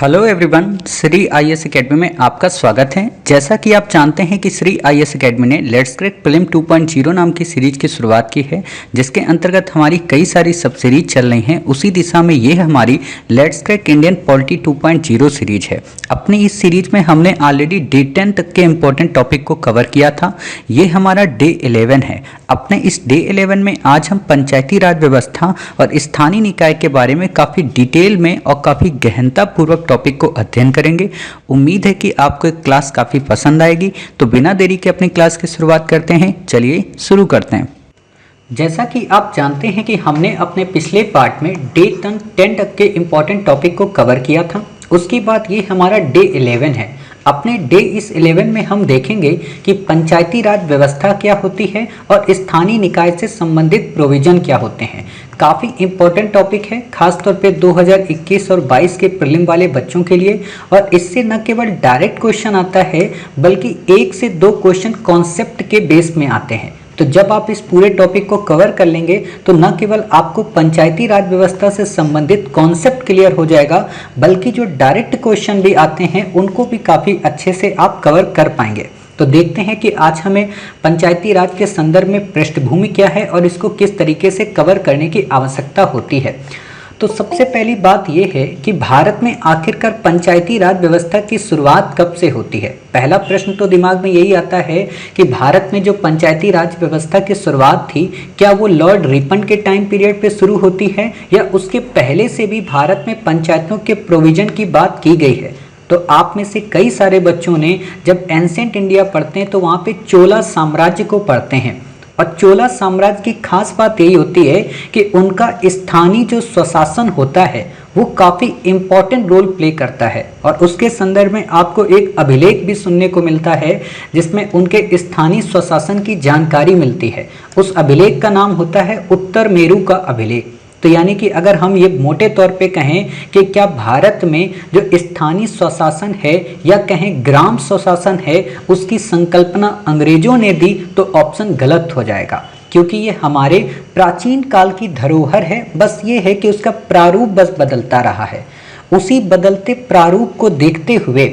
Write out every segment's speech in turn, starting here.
Hello everyone, Shri IAS academy में आपका स्वागत है। जैसा कि आप जानते हैं कि श्री आईएएस एकेडमी ने लेट्स क्रैक प्रीलिम 2.0 नाम की सीरीज की शुरुआत की है, जिसके अंतर्गत हमारी कई सारी सब सीरीज चल रही हैं। उसी दिशा में ये हमारी let's crack Indian polity 2.0 series है। अपनी इस सीरीज में हमने ऑलरेडी डे 10 तक के इंपॉर्टेंट टॉपिक को कवर किया था। ये हमारा डे 11 है। अपने इस डे 11 में आज हम पंचायती राज व्यवस्था और स्थानीय निकाय के बारे में काफ़ी डिटेल में और काफ़ी गहनता पूर्वक टॉपिक को अध्ययन करेंगे। उम्मीद है कि आपको एक क्लास काफ़ी पसंद आएगी। तो बिना देरी के अपनी क्लास की शुरुआत करते हैं। चलिए शुरू करते हैं। जैसा कि आप जानते हैं कि हमने अपने पिछले पार्ट में डे 10 तक के इम्पॉर्टेंट टॉपिक को कवर किया था। उसके बाद ये हमारा डे 11 है। अपने डे इस 11 में हम देखेंगे कि पंचायती राज व्यवस्था क्या होती है और स्थानीय निकाय से संबंधित प्रोविजन क्या होते हैं। काफ़ी इंपॉर्टेंट टॉपिक है, खासतौर पे 2021 और 22 के प्रीलिम वाले बच्चों के लिए। और इससे न केवल डायरेक्ट क्वेश्चन आता है, बल्कि 1 से 2 क्वेश्चन कॉन्सेप्ट के बेस में आते हैं। तो जब आप इस पूरे टॉपिक को कवर कर लेंगे तो न केवल आपको पंचायती राज व्यवस्था से संबंधित कॉन्सेप्ट क्लियर हो जाएगा, बल्कि जो डायरेक्ट क्वेश्चन भी आते हैं उनको भी काफ़ी अच्छे से आप कवर कर पाएंगे। तो देखते हैं कि आज हमें पंचायती राज के संदर्भ में पृष्ठभूमि क्या है और इसको किस तरीके से कवर करने की आवश्यकता होती है। तो सबसे पहली बात यह है कि भारत में आखिरकार पंचायती राज व्यवस्था की शुरुआत कब से होती है। पहला प्रश्न तो दिमाग में यही आता है कि भारत में जो पंचायती राज व्यवस्था की शुरुआत थी, क्या वो लॉर्ड रिपन के टाइम पीरियड पे शुरू होती है या उसके पहले से भी भारत में पंचायतों के प्रोविजन की बात की गई है। तो आप में से कई सारे बच्चों ने जब एंशिएंट इंडिया पढ़ते हैं तो वहाँ पे चोला साम्राज्य को पढ़ते हैं। और चोला साम्राज्य की खास बात यही होती है कि उनका स्थानीय जो स्वशासन होता है वो काफ़ी इम्पॉर्टेंट रोल प्ले करता है। और उसके संदर्भ में आपको एक अभिलेख भी सुनने को मिलता है जिसमें उनके स्थानीय स्वशासन की जानकारी मिलती है। उस अभिलेख का नाम होता है उत्तर मेरू का अभिलेख। तो यानी कि अगर हम ये मोटे तौर पे कहें कि क्या भारत में जो स्थानीय स्वशासन है या कहें ग्राम स्वशासन है, उसकी संकल्पना अंग्रेजों ने दी, तो ऑप्शन गलत हो जाएगा, क्योंकि ये हमारे प्राचीन काल की धरोहर है। बस ये है कि उसका प्रारूप बस बदलता रहा है। उसी बदलते प्रारूप को देखते हुए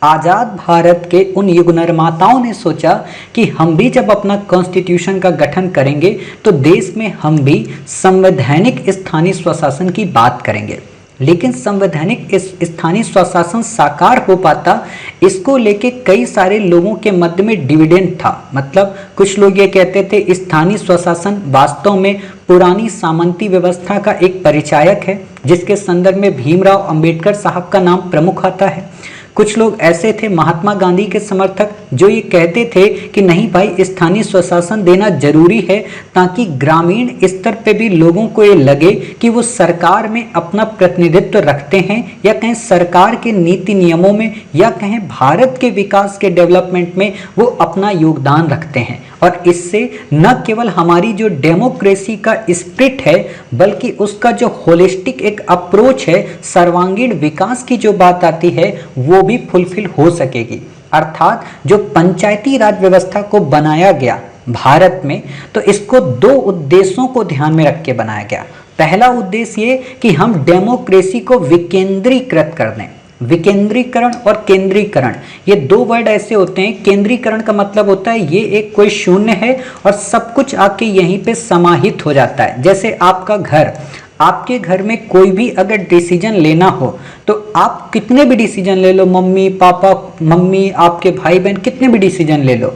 आज़ाद भारत के उन युग निर्माताओं ने सोचा कि हम भी जब अपना कॉन्स्टिट्यूशन का गठन करेंगे तो देश में हम भी संवैधानिक स्थानीय स्वशासन की बात करेंगे। लेकिन संवैधानिक स्थानीय स्वशासन साकार हो पाता, इसको लेके कई सारे लोगों के मध्य में डिविडेंड था। मतलब कुछ लोग ये कहते थे स्थानीय स्वशासन वास्तव में पुरानी सामंती व्यवस्था का एक परिचायक है, जिसके संदर्भ में भीमराव अंबेडकर साहब का नाम प्रमुख आता है। कुछ लोग ऐसे थे महात्मा गांधी के समर्थक, जो ये कहते थे कि नहीं भाई, स्थानीय स्वशासन देना जरूरी है ताकि ग्रामीण स्तर पे भी लोगों को ये लगे कि वो सरकार में अपना प्रतिनिधित्व रखते हैं, या कहें सरकार के नीति नियमों में, या कहें भारत के विकास के डेवलपमेंट में वो अपना योगदान रखते हैं। और इससे न केवल हमारी जो डेमोक्रेसी का स्पिरिट है, बल्कि उसका जो होलिस्टिक एक अप्रोच है, सर्वांगीण विकास की जो बात आती है, वो भी फुलफिल हो सकेगी। अर्थात जो पंचायती राज व्यवस्था को बनाया गया भारत में, तो इसको 2 उद्देश्यों को ध्यान में रख के बनाया गया। पहला उद्देश्य ये कि हम डेमोक्रेसी को विकेंद्रीकृत कर दें। विकेंद्रीकरण और केंद्रीकरण, ये 2 वर्ड ऐसे होते हैं। केंद्रीकरण का मतलब होता है ये एक कोई शून्य है और सब कुछ आके यहीं पे समाहित हो जाता है। जैसे आपका घर, आपके घर में कोई भी अगर डिसीजन लेना हो तो आप कितने भी डिसीजन ले लो, मम्मी पापा, मम्मी, आपके भाई बहन, कितने भी डिसीजन ले लो,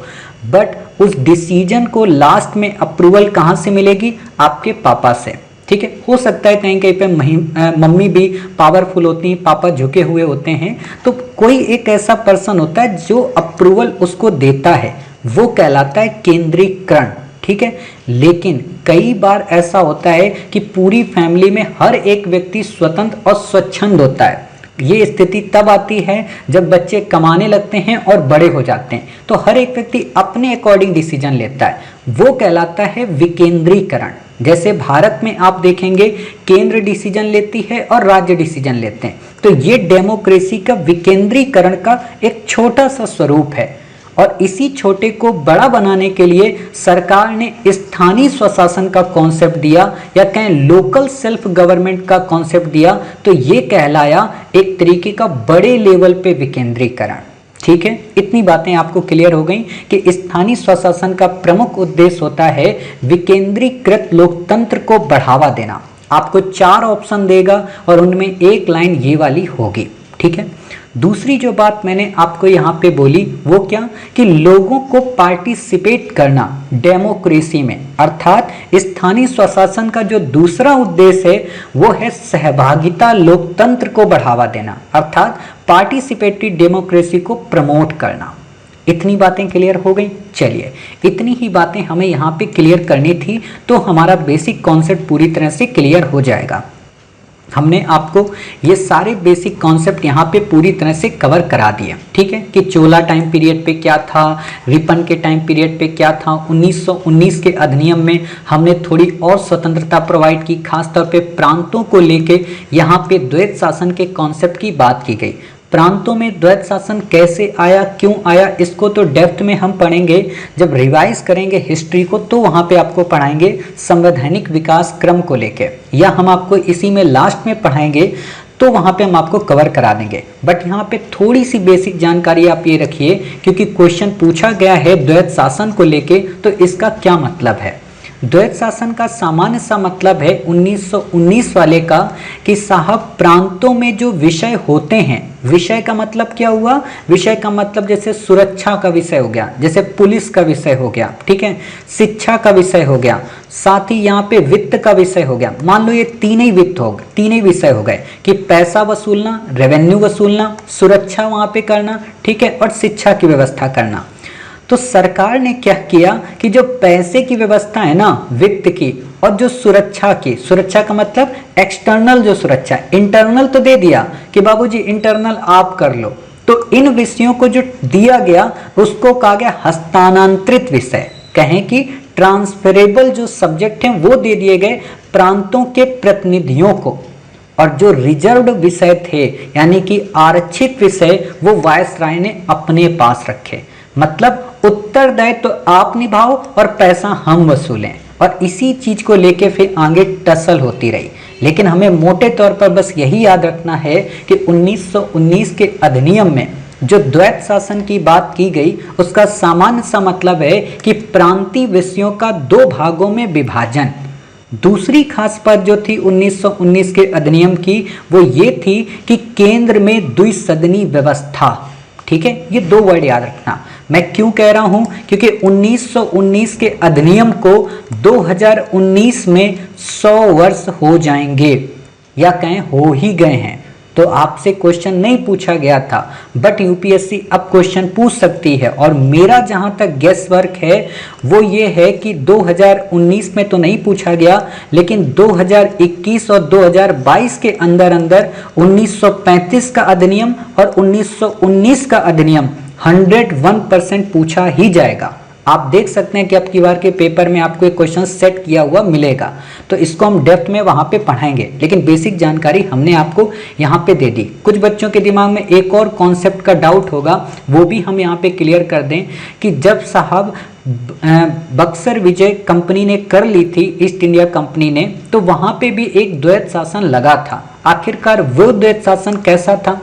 बट उस डिसीजन को लास्ट में अप्रूवल कहाँ से मिलेगी? आपके पापा से। ठीक है, हो सकता है कहीं कहीं पे मम्मी भी पावरफुल होती हैं, पापा झुके हुए होते हैं, तो कोई एक ऐसा पर्सन होता है जो अप्रूवल उसको देता है, वो कहलाता है केंद्रीकरण। ठीक है, लेकिन कई बार ऐसा होता है कि पूरी फैमिली में हर एक व्यक्ति स्वतंत्र और स्वच्छंद होता है। ये स्थिति तब आती है जब बच्चे कमाने लगते हैं और बड़े हो जाते हैं, तो हर एक व्यक्ति अपने अकॉर्डिंग डिसीजन लेता है, वो कहलाता है विकेंद्रीकरण। जैसे भारत में आप देखेंगे केंद्र डिसीजन लेती है और राज्य डिसीजन लेते हैं, तो ये डेमोक्रेसी का विकेंद्रीकरण का एक छोटा सा स्वरूप है। और इसी छोटे को बड़ा बनाने के लिए सरकार ने स्थानीय स्वशासन का कॉन्सेप्ट दिया, या कहें लोकल सेल्फ गवर्नमेंट का कॉन्सेप्ट दिया। तो ये कहलाया एक तरीके का बड़े लेवल पे विकेंद्रीकरण। ठीक है, इतनी बातें आपको क्लियर हो गई कि स्थानीय स्वशासन का प्रमुख उद्देश्य होता है विकेंद्रीकृत लोकतंत्र को बढ़ावा देना। आपको 4 ऑप्शन देगा और उनमें एक लाइन ये वाली होगी। ठीक है, दूसरी जो बात मैंने आपको यहाँ पे बोली वो क्या, कि लोगों को पार्टिसिपेट करना डेमोक्रेसी में, अर्थात स्थानीय स्वशासन का जो दूसरा उद्देश्य है वो है सहभागिता लोकतंत्र को बढ़ावा देना, अर्थात पार्टिसिपेटरी डेमोक्रेसी को प्रमोट करना। इतनी बातें क्लियर हो गई। चलिए, इतनी ही बातें हमें यहाँ पे क्लियर करनी थी तो हमारा बेसिक कॉन्सेप्ट पूरी तरह से क्लियर हो जाएगा। हमने आपको ये सारे बेसिक कॉन्सेप्ट यहाँ पे पूरी तरह से कवर करा दिए। ठीक है, कि चोला टाइम पीरियड पे क्या था, रिपन के टाइम पीरियड पे क्या था, 1919 के अधिनियम में हमने थोड़ी और स्वतंत्रता प्रोवाइड की, खासतौर पे प्रांतों को लेके यहाँ पे द्वैत शासन के कॉन्सेप्ट की बात की गई। प्रांतों में द्वैत शासन कैसे आया, क्यों आया, इसको तो डेप्थ में हम पढ़ेंगे जब रिवाइज करेंगे हिस्ट्री को, तो वहाँ पे आपको पढ़ाएंगे संवैधानिक विकास क्रम को लेके, या हम आपको इसी में लास्ट में पढ़ाएंगे तो वहाँ पे हम आपको कवर करा देंगे। बट यहाँ पे थोड़ी सी बेसिक जानकारी आप ये रखिए, क्योंकि क्वेश्चन पूछा गया है द्वैत शासन को लेके, तो इसका क्या मतलब है। द्वैत शासन का सामान्य सा मतलब है 1919 वाले का, कि साहब प्रांतों में जो विषय होते हैं, विषय का मतलब क्या हुआ, विषय का मतलब जैसे सुरक्षा का विषय हो गया, जैसे पुलिस का विषय हो गया, ठीक है, शिक्षा का विषय हो गया, साथ ही यहाँ पे वित्त का विषय हो गया। मान लो ये तीन ही विषय हो गए, कि पैसा वसूलना, रेवेन्यू वसूलना, सुरक्षा वहाँ पे करना, ठीक है, और शिक्षा की व्यवस्था करना। तो सरकार ने क्या किया कि जो पैसे की व्यवस्था है ना वित्त की, और जो सुरक्षा की, सुरक्षा का मतलब एक्सटर्नल जो सुरक्षा, इंटरनल तो दे दिया कि बाबूजी इंटरनल आप कर लो, तो इन विषयों को जो दिया गया उसको कहा गया हस्तांतरित विषय, कहें कि ट्रांसफरेबल जो सब्जेक्ट हैं वो दे दिए गए प्रांतों के प्रतिनिधियों को, और जो रिजर्व्ड विषय थे यानी कि आरक्षित विषय वो वायसराय ने अपने पास रखे। मतलब उत्तरदायित्व तो आप निभाओ और पैसा हम वसूलें, और इसी चीज को लेके फिर आगे टसल होती रही। लेकिन हमें मोटे तौर पर बस यही याद रखना है कि 1919 के अधिनियम में जो द्वैत शासन की बात की गई उसका सामान्य सा मतलब है कि प्रांतीय विषयों का 2 भागों में विभाजन। दूसरी खास बात जो थी 1919 के अधिनियम की वो ये थी कि केंद्र में द्विसदनी व्यवस्था। ठीक है, ये 2 वर्ड याद रखना। मैं क्यों कह रहा हूं, क्योंकि 1919 के अधिनियम को 2019 में 100 वर्ष हो जाएंगे, या कहें हो ही गए हैं। तो आपसे क्वेश्चन नहीं पूछा गया था, बट यूपीएससी अब क्वेश्चन पूछ सकती है, और मेरा जहां तक गेस वर्क है वो ये है कि 2019 में तो नहीं पूछा गया, लेकिन 2021 और 2022 के अंदर 1935 का अधिनियम और 1919 का अधिनियम 101% पूछा ही जाएगा। आप देख सकते हैं कि अब की बार के पेपर में आपको एक क्वेश्चन सेट किया हुआ मिलेगा, तो इसको हम डेप्थ में वहां पे पढ़ाएंगे, लेकिन बेसिक जानकारी हमने आपको यहाँ पे दे दी। कुछ बच्चों के दिमाग में एक और कॉन्सेप्ट का डाउट होगा, वो भी हम यहाँ पे क्लियर कर दें कि जब साहब बक्सर विजय कंपनी ने कर ली थी, ईस्ट इंडिया कंपनी ने, तो वहां पे भी एक द्वैत शासन लगा था। आखिरकार वो द्वैत शासन कैसा था,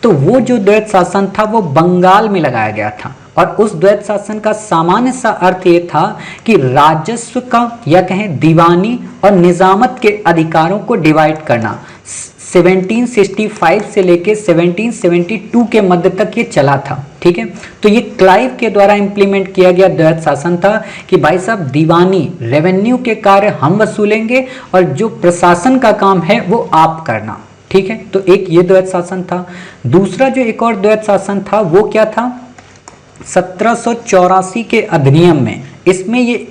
तो वो जो द्वैत शासन था वो बंगाल में लगाया गया था, और उस द्वैत शासन का सामान्य सा अर्थ ये था कि राजस्व का या कहें दीवानी और निजामत के अधिकारों को डिवाइड करना। 1765 से लेके 1772 के मध्य तक ये चला था। ठीक है, तो ये क्लाइव के द्वारा इंप्लीमेंट किया गया द्वैत शासन था कि भाई साहब दीवानी रेवेन्यू के कार्य हम वसूलेंगे और जो प्रशासन का काम है वो आप करना। ठीक है, तो एक ये द्वैत शासन था। दूसरा जो एक और द्वैत शासन था वो क्या था, 1784 के अधिनियम में, इसमें ये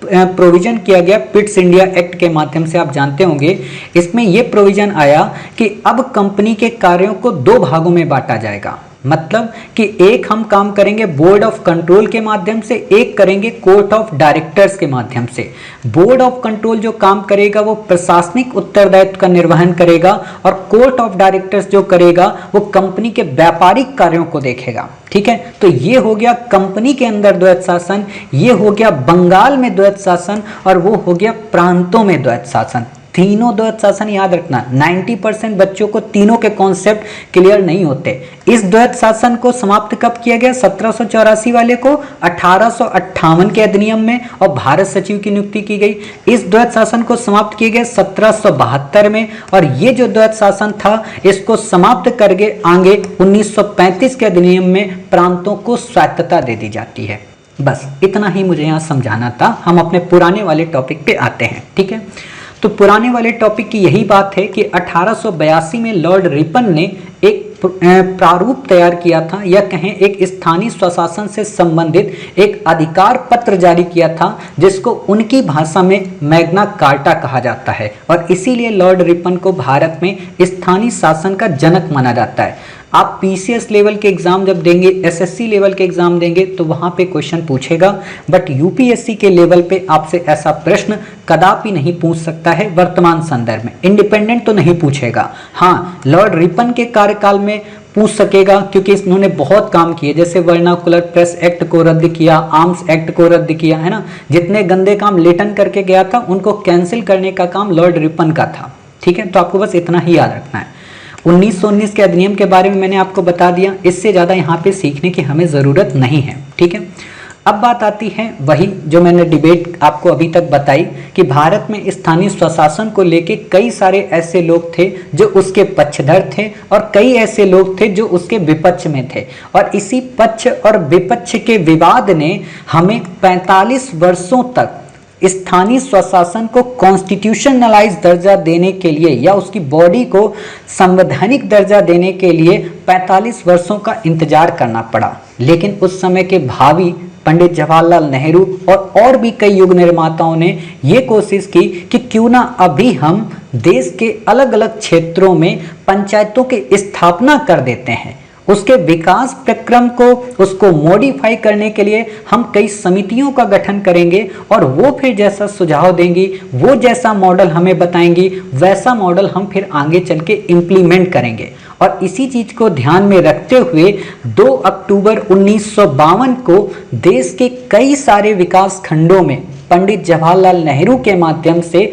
प्रोविजन किया गया पिट्स इंडिया एक्ट के माध्यम से, आप जानते होंगे। इसमें यह प्रोविजन आया कि अब कंपनी के कार्यों को 2 भागों में बांटा जाएगा। मतलब कि एक हम काम करेंगे बोर्ड ऑफ कंट्रोल के माध्यम से, एक करेंगे कोर्ट ऑफ डायरेक्टर्स के माध्यम से। बोर्ड ऑफ कंट्रोल जो काम करेगा वो प्रशासनिक उत्तरदायित्व का निर्वहन करेगा और कोर्ट ऑफ डायरेक्टर्स जो करेगा वो कंपनी के व्यापारिक कार्यों को देखेगा। ठीक है, तो ये हो गया कंपनी के अंदर द्वैत शासन, ये हो गया बंगाल में द्वैत शासन और वो हो गया प्रांतों में द्वैत शासन। तीनों द्वैत शासन याद रखना, 90% बच्चों को तीनों के कॉन्सेप्ट क्लियर नहीं होते। इस द्वैत शासन को समाप्त कब किया गया? 1784 वाले को 1858 के अधिनियम में और भारत सचिव की नियुक्ति की गई। इस द्वैत शासन को समाप्त किया गया 1772 में और ये जो द्वैत शासन था इसको समाप्त करके आगे 1935 के अधिनियम में प्रांतों को स्वायत्तता दे दी जाती है। बस इतना ही मुझे यहाँ समझाना था। हम अपने पुराने वाले टॉपिक पे आते हैं। ठीक है, तो पुराने वाले टॉपिक की यही बात है कि 1882 में लॉर्ड रिपन ने एक प्रारूप तैयार किया था, या कहें एक स्थानीय स्वशासन से संबंधित एक अधिकार पत्र जारी किया था जिसको उनकी भाषा में मैग्ना कार्टा कहा जाता है और इसीलिए लॉर्ड रिपन को भारत में स्थानीय शासन का जनक माना जाता है। आप पीसीएस लेवल के एग्जाम जब देंगे, एसएससी लेवल के एग्जाम देंगे तो वहां पे क्वेश्चन पूछेगा, बट यूपीएससी के लेवल पे आपसे ऐसा प्रश्न कदापि नहीं पूछ सकता है वर्तमान संदर्भ में। इंडिपेंडेंट तो नहीं पूछेगा, हाँ लॉर्ड रिपन के कार्यकाल में पूछ सकेगा क्योंकि इन्होंने बहुत काम किए, जैसे वर्नाकुलर प्रेस एक्ट को रद्द किया, आर्म्स एक्ट को रद्द किया, है ना। जितने गंदे काम लेटन करके गया था उनको कैंसिल करने का काम लॉर्ड रिपन का था। ठीक है, तो आपको बस इतना ही याद रखना है। 1919 के अधिनियम के बारे में मैंने आपको बता दिया, इससे ज़्यादा यहाँ पे सीखने की हमें ज़रूरत नहीं है। ठीक है, अब बात आती है वही जो मैंने डिबेट आपको अभी तक बताई कि भारत में स्थानीय स्वशासन को लेके कई सारे ऐसे लोग थे जो उसके पक्षधर थे और कई ऐसे लोग थे जो उसके विपक्ष में थे, और इसी पक्ष और विपक्ष के विवाद ने हमें 45 वर्षों तक स्थानीय स्वशासन को कॉन्स्टिट्यूशनलाइज दर्जा देने के लिए या उसकी बॉडी को संवैधानिक दर्जा देने के लिए 45 वर्षों का इंतजार करना पड़ा। लेकिन उस समय के भावी पंडित जवाहरलाल नेहरू और भी कई युग निर्माताओं ने ये कोशिश की कि क्यों ना अभी हम देश के अलग अलग क्षेत्रों में पंचायतों की स्थापना कर देते हैं। उसके विकास प्रक्रम को उसको मॉडिफाई करने के लिए हम कई समितियों का गठन करेंगे और वो फिर जैसा सुझाव देंगी, वो जैसा मॉडल हमें बताएंगी, वैसा मॉडल हम फिर आगे चल के इम्प्लीमेंट करेंगे। और इसी चीज को ध्यान में रखते हुए 2 अक्टूबर 1952 को देश के कई सारे विकास खंडों में पंडित जवाहरलाल नेहरू के माध्यम से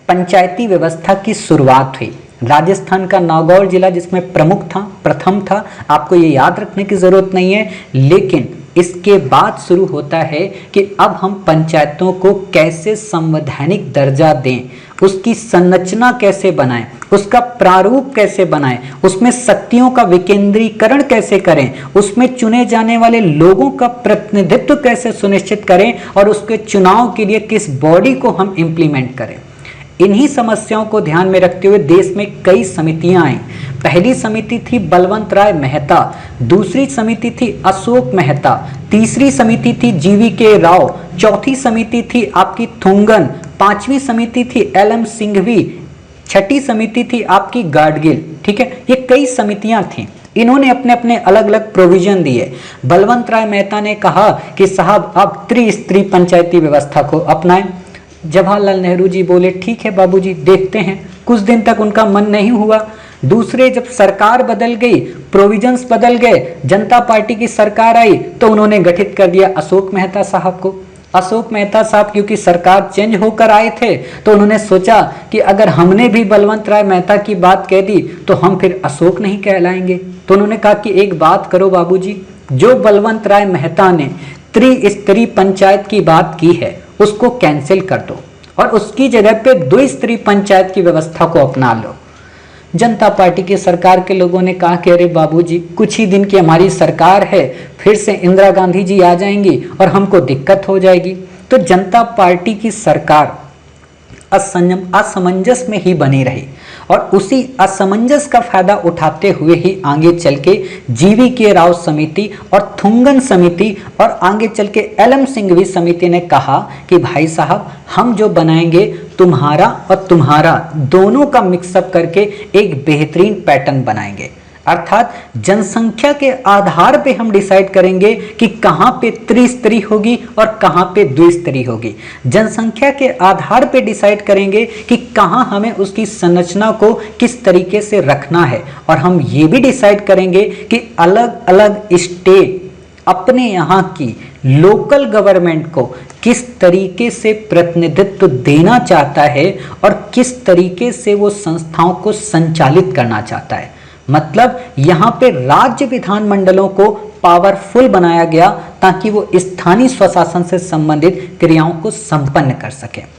पंचायती व्यवस्था की शुरुआत हुई। राजस्थान का नागौर जिला जिसमें प्रथम था, आपको ये याद रखने की जरूरत नहीं है, लेकिन इसके बाद शुरू होता है कि अब हम पंचायतों को कैसे संवैधानिक दर्जा दें, उसकी संरचना कैसे बनाएं, उसका प्रारूप कैसे बनाएं, उसमें शक्तियों का विकेंद्रीकरण कैसे करें, उसमें चुने जाने वाले लोगों का प्रतिनिधित्व कैसे सुनिश्चित करें और उसके चुनाव के लिए किस बॉडी को हम इम्प्लीमेंट करें। इन्हीं समस्याओं को ध्यान में रखते हुए देश में कई समितियां आई। पहली समिति थी बलवंत राय मेहता, दूसरी समिति थी अशोक मेहता, तीसरी समिति थी जीवी के राव, चौथी समिति थी आपकी थुंगन, पांचवी समिति थी LM सिंघवी, छठी समिति थी आपकी गाडगिल। ठीक है, ये कई समितियां थीं। इन्होंने अपने अपने अलग अलग प्रोविजन दिए। बलवंत राय मेहता ने कहा कि साहब अब त्रिस्तरीय पंचायती व्यवस्था को अपनाएं। जवाहरलाल नेहरू जी बोले ठीक है बाबूजी, देखते हैं। कुछ दिन तक उनका मन नहीं हुआ। दूसरे जब सरकार बदल गई, प्रोविजंस बदल गए, जनता पार्टी की सरकार आई तो उन्होंने गठित कर दिया अशोक मेहता साहब को। अशोक मेहता साहब क्योंकि सरकार चेंज होकर आए थे तो उन्होंने सोचा कि अगर हमने भी बलवंत राय मेहता की बात कह दी तो हम फिर अशोक नहीं कहलाएंगे। तो उन्होंने कहा कि एक बात करो बाबूजी, जो बलवंत राय मेहता ने त्रिस्तरीय पंचायत की बात की है उसको कैंसिल कर दो और उसकी जगह पे 2 स्तरीय पंचायत की व्यवस्था को अपना लो। जनता पार्टी की सरकार के लोगों ने कहा कि अरे बाबूजी, कुछ ही दिन की हमारी सरकार है, फिर से इंदिरा गांधी जी आ जाएंगी और हमको दिक्कत हो जाएगी। तो जनता पार्टी की सरकार असमंजस में ही बनी रही और उसी असमंजस का फायदा उठाते हुए ही आगे चल के जीवी के राव समिति और थुंगन समिति और आगे चल के LM सिंघवी समिति ने कहा कि भाई साहब, हम जो बनाएंगे तुम्हारा और तुम्हारा दोनों का मिक्सअप करके एक बेहतरीन पैटर्न बनाएंगे। अर्थात जनसंख्या के आधार पे हम डिसाइड करेंगे कि कहां पे त्रिस्तरीय होगी और कहां पे द्विस्तरीय होगी। जनसंख्या के आधार पे डिसाइड करेंगे कि कहां हमें उसकी संरचना को किस तरीके से रखना है, और हम ये भी डिसाइड करेंगे कि अलग अलग स्टेट अपने यहाँ की लोकल गवर्नमेंट को किस तरीके से प्रतिनिधित्व देना चाहता है और किस तरीके से वो संस्थाओं को संचालित करना चाहता है। मतलब यहाँ पे राज्य विधानमंडलों को पावरफुल बनाया गया ताकि वो स्थानीय स्वशासन से संबंधित क्रियाओं को संपन्न कर सके।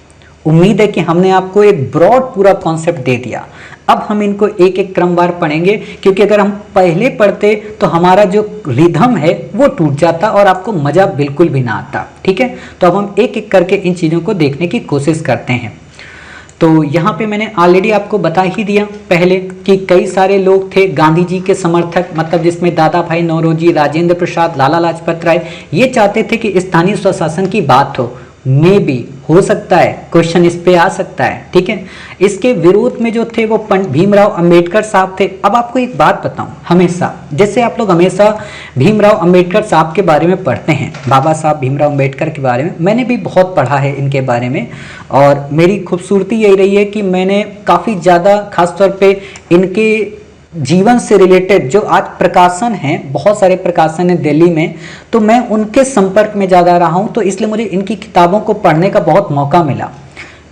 उम्मीद है कि हमने आपको एक ब्रॉड पूरा कॉन्सेप्ट दे दिया। अब हम इनको एक एक क्रमवार पढ़ेंगे, क्योंकि अगर हम पहले पढ़ते तो हमारा जो रिदम है वो टूट जाता और आपको मजा बिल्कुल भी ना आता। ठीक है, तो अब हम एक एक करके इन चीज़ों को देखने की कोशिश करते हैं। तो यहाँ पे मैंने ऑलरेडी आपको बता ही दिया पहले कि कई सारे लोग थे गांधी जी के समर्थक, मतलब जिसमें दादा भाई नौरोजी, राजेंद्र प्रसाद, लाला लाजपत राय, ये चाहते थे कि स्थानीय स्वशासन की बात हो। मे भी हो सकता है क्वेश्चन इस पे आ सकता है। ठीक है, इसके विरोध में जो थे वो पंडित भीमराव अंबेडकर साहब थे। अब आपको एक बात बताऊं, हमेशा जैसे आप लोग हमेशा भीमराव अंबेडकर साहब के बारे में पढ़ते हैं, बाबा साहब भीमराव अंबेडकर के बारे में मैंने भी बहुत पढ़ा है इनके बारे में, और मेरी खूबसूरती यही रही है कि मैंने काफ़ी ज़्यादा खासतौर पे इनके जीवन से रिलेटेड जो आज प्रकाशन हैं, बहुत सारे प्रकाशन हैं दिल्ली में, तो मैं उनके संपर्क में ज़्यादा रहा हूँ, तो इसलिए मुझे इनकी किताबों को पढ़ने का बहुत मौका मिला।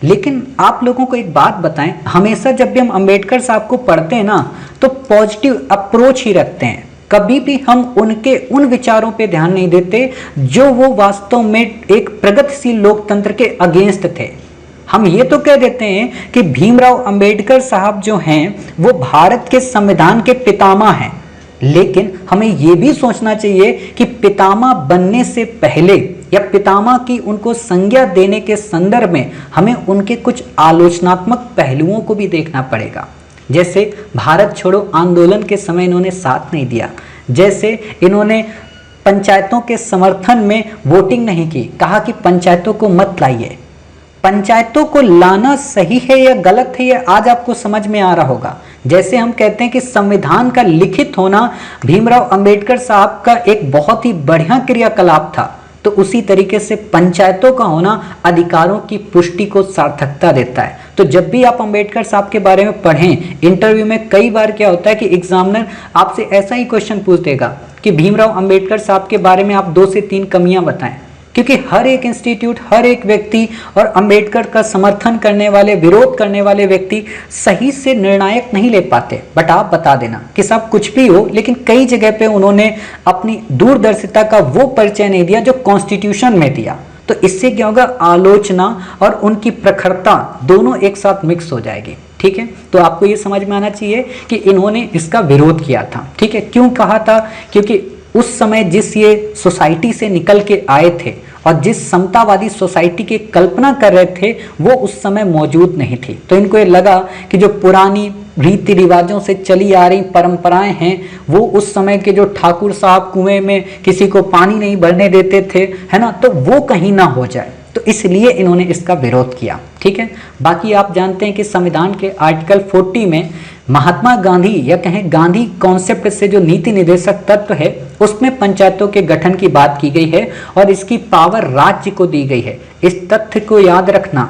लेकिन आप लोगों को एक बात बताएं, हमेशा जब भी हम अंबेडकर साहब को पढ़ते हैं ना तो पॉजिटिव अप्रोच ही रखते हैं, कभी भी हम उनके उन विचारों पे ध्यान नहीं देते जो वो वास्तव में एक प्रगतिशील लोकतंत्र के अगेंस्ट थे। हम ये तो कह देते हैं कि भीमराव अंबेडकर साहब जो हैं वो भारत के संविधान के पितामह हैं, लेकिन हमें ये भी सोचना चाहिए कि पितामह बनने से पहले या पितामह की उनको संज्ञा देने के संदर्भ में हमें उनके कुछ आलोचनात्मक पहलुओं को भी देखना पड़ेगा। जैसे भारत छोड़ो आंदोलन के समय इन्होंने साथ नहीं दिया, जैसे इन्होंने पंचायतों के समर्थन में वोटिंग नहीं की, कहा कि पंचायतों को मत लाइए। पंचायतों को लाना सही है या गलत है ये आज आपको समझ में आ रहा होगा। जैसे हम कहते हैं कि संविधान का लिखित होना भीमराव अंबेडकर साहब का एक बहुत ही बढ़िया क्रियाकलाप था, तो उसी तरीके से पंचायतों का होना अधिकारों की पुष्टि को सार्थकता देता है। तो जब भी आप अंबेडकर साहब के बारे में पढ़ें, इंटरव्यू में कई बार क्या होता है कि एग्जामिनर आपसे ऐसा ही क्वेश्चन पूछ देगा कि भीमराव अंबेडकर साहब के बारे में आप 2 से 3 कमियां बताएं, क्योंकि हर एक इंस्टीट्यूट, हर एक व्यक्ति और अंबेडकर का समर्थन करने वाले, विरोध करने वाले व्यक्ति सही से निर्णायक नहीं ले पाते। बट आप बता देना कि सब कुछ भी हो, लेकिन कई जगह पे उन्होंने अपनी दूरदर्शिता का वो परिचय नहीं दिया जो कॉन्स्टिट्यूशन में दिया। तो इससे क्या होगा, आलोचना और उनकी प्रखरता दोनों एक साथ मिक्स हो जाएगी। ठीक है, तो आपको ये समझ में आना चाहिए कि इन्होंने इसका विरोध किया था। ठीक है, क्यों कहा था, क्योंकि उस समय जिस ये सोसाइटी से निकल के आए थे और जिस समतावादी सोसाइटी की कल्पना कर रहे थे वो उस समय मौजूद नहीं थी। तो इनको ये लगा कि जो पुरानी रीति रिवाजों से चली आ रही परंपराएं हैं वो उस समय के जो ठाकुर साहब कुएं में किसी को पानी नहीं भरने देते थे, है ना, तो वो कहीं ना हो जाए, तो इसलिए इन्होंने इसका विरोध किया। ठीक है, बाकी आप जानते हैं कि संविधान के आर्टिकल 40 में महात्मा गांधी या कहें गांधी कॉन्सेप्ट से जो नीति निर्देशक तत्व है उसमें पंचायतों के गठन की बात की गई है और इसकी पावर राज्य को दी गई है। इस तथ्य को याद रखना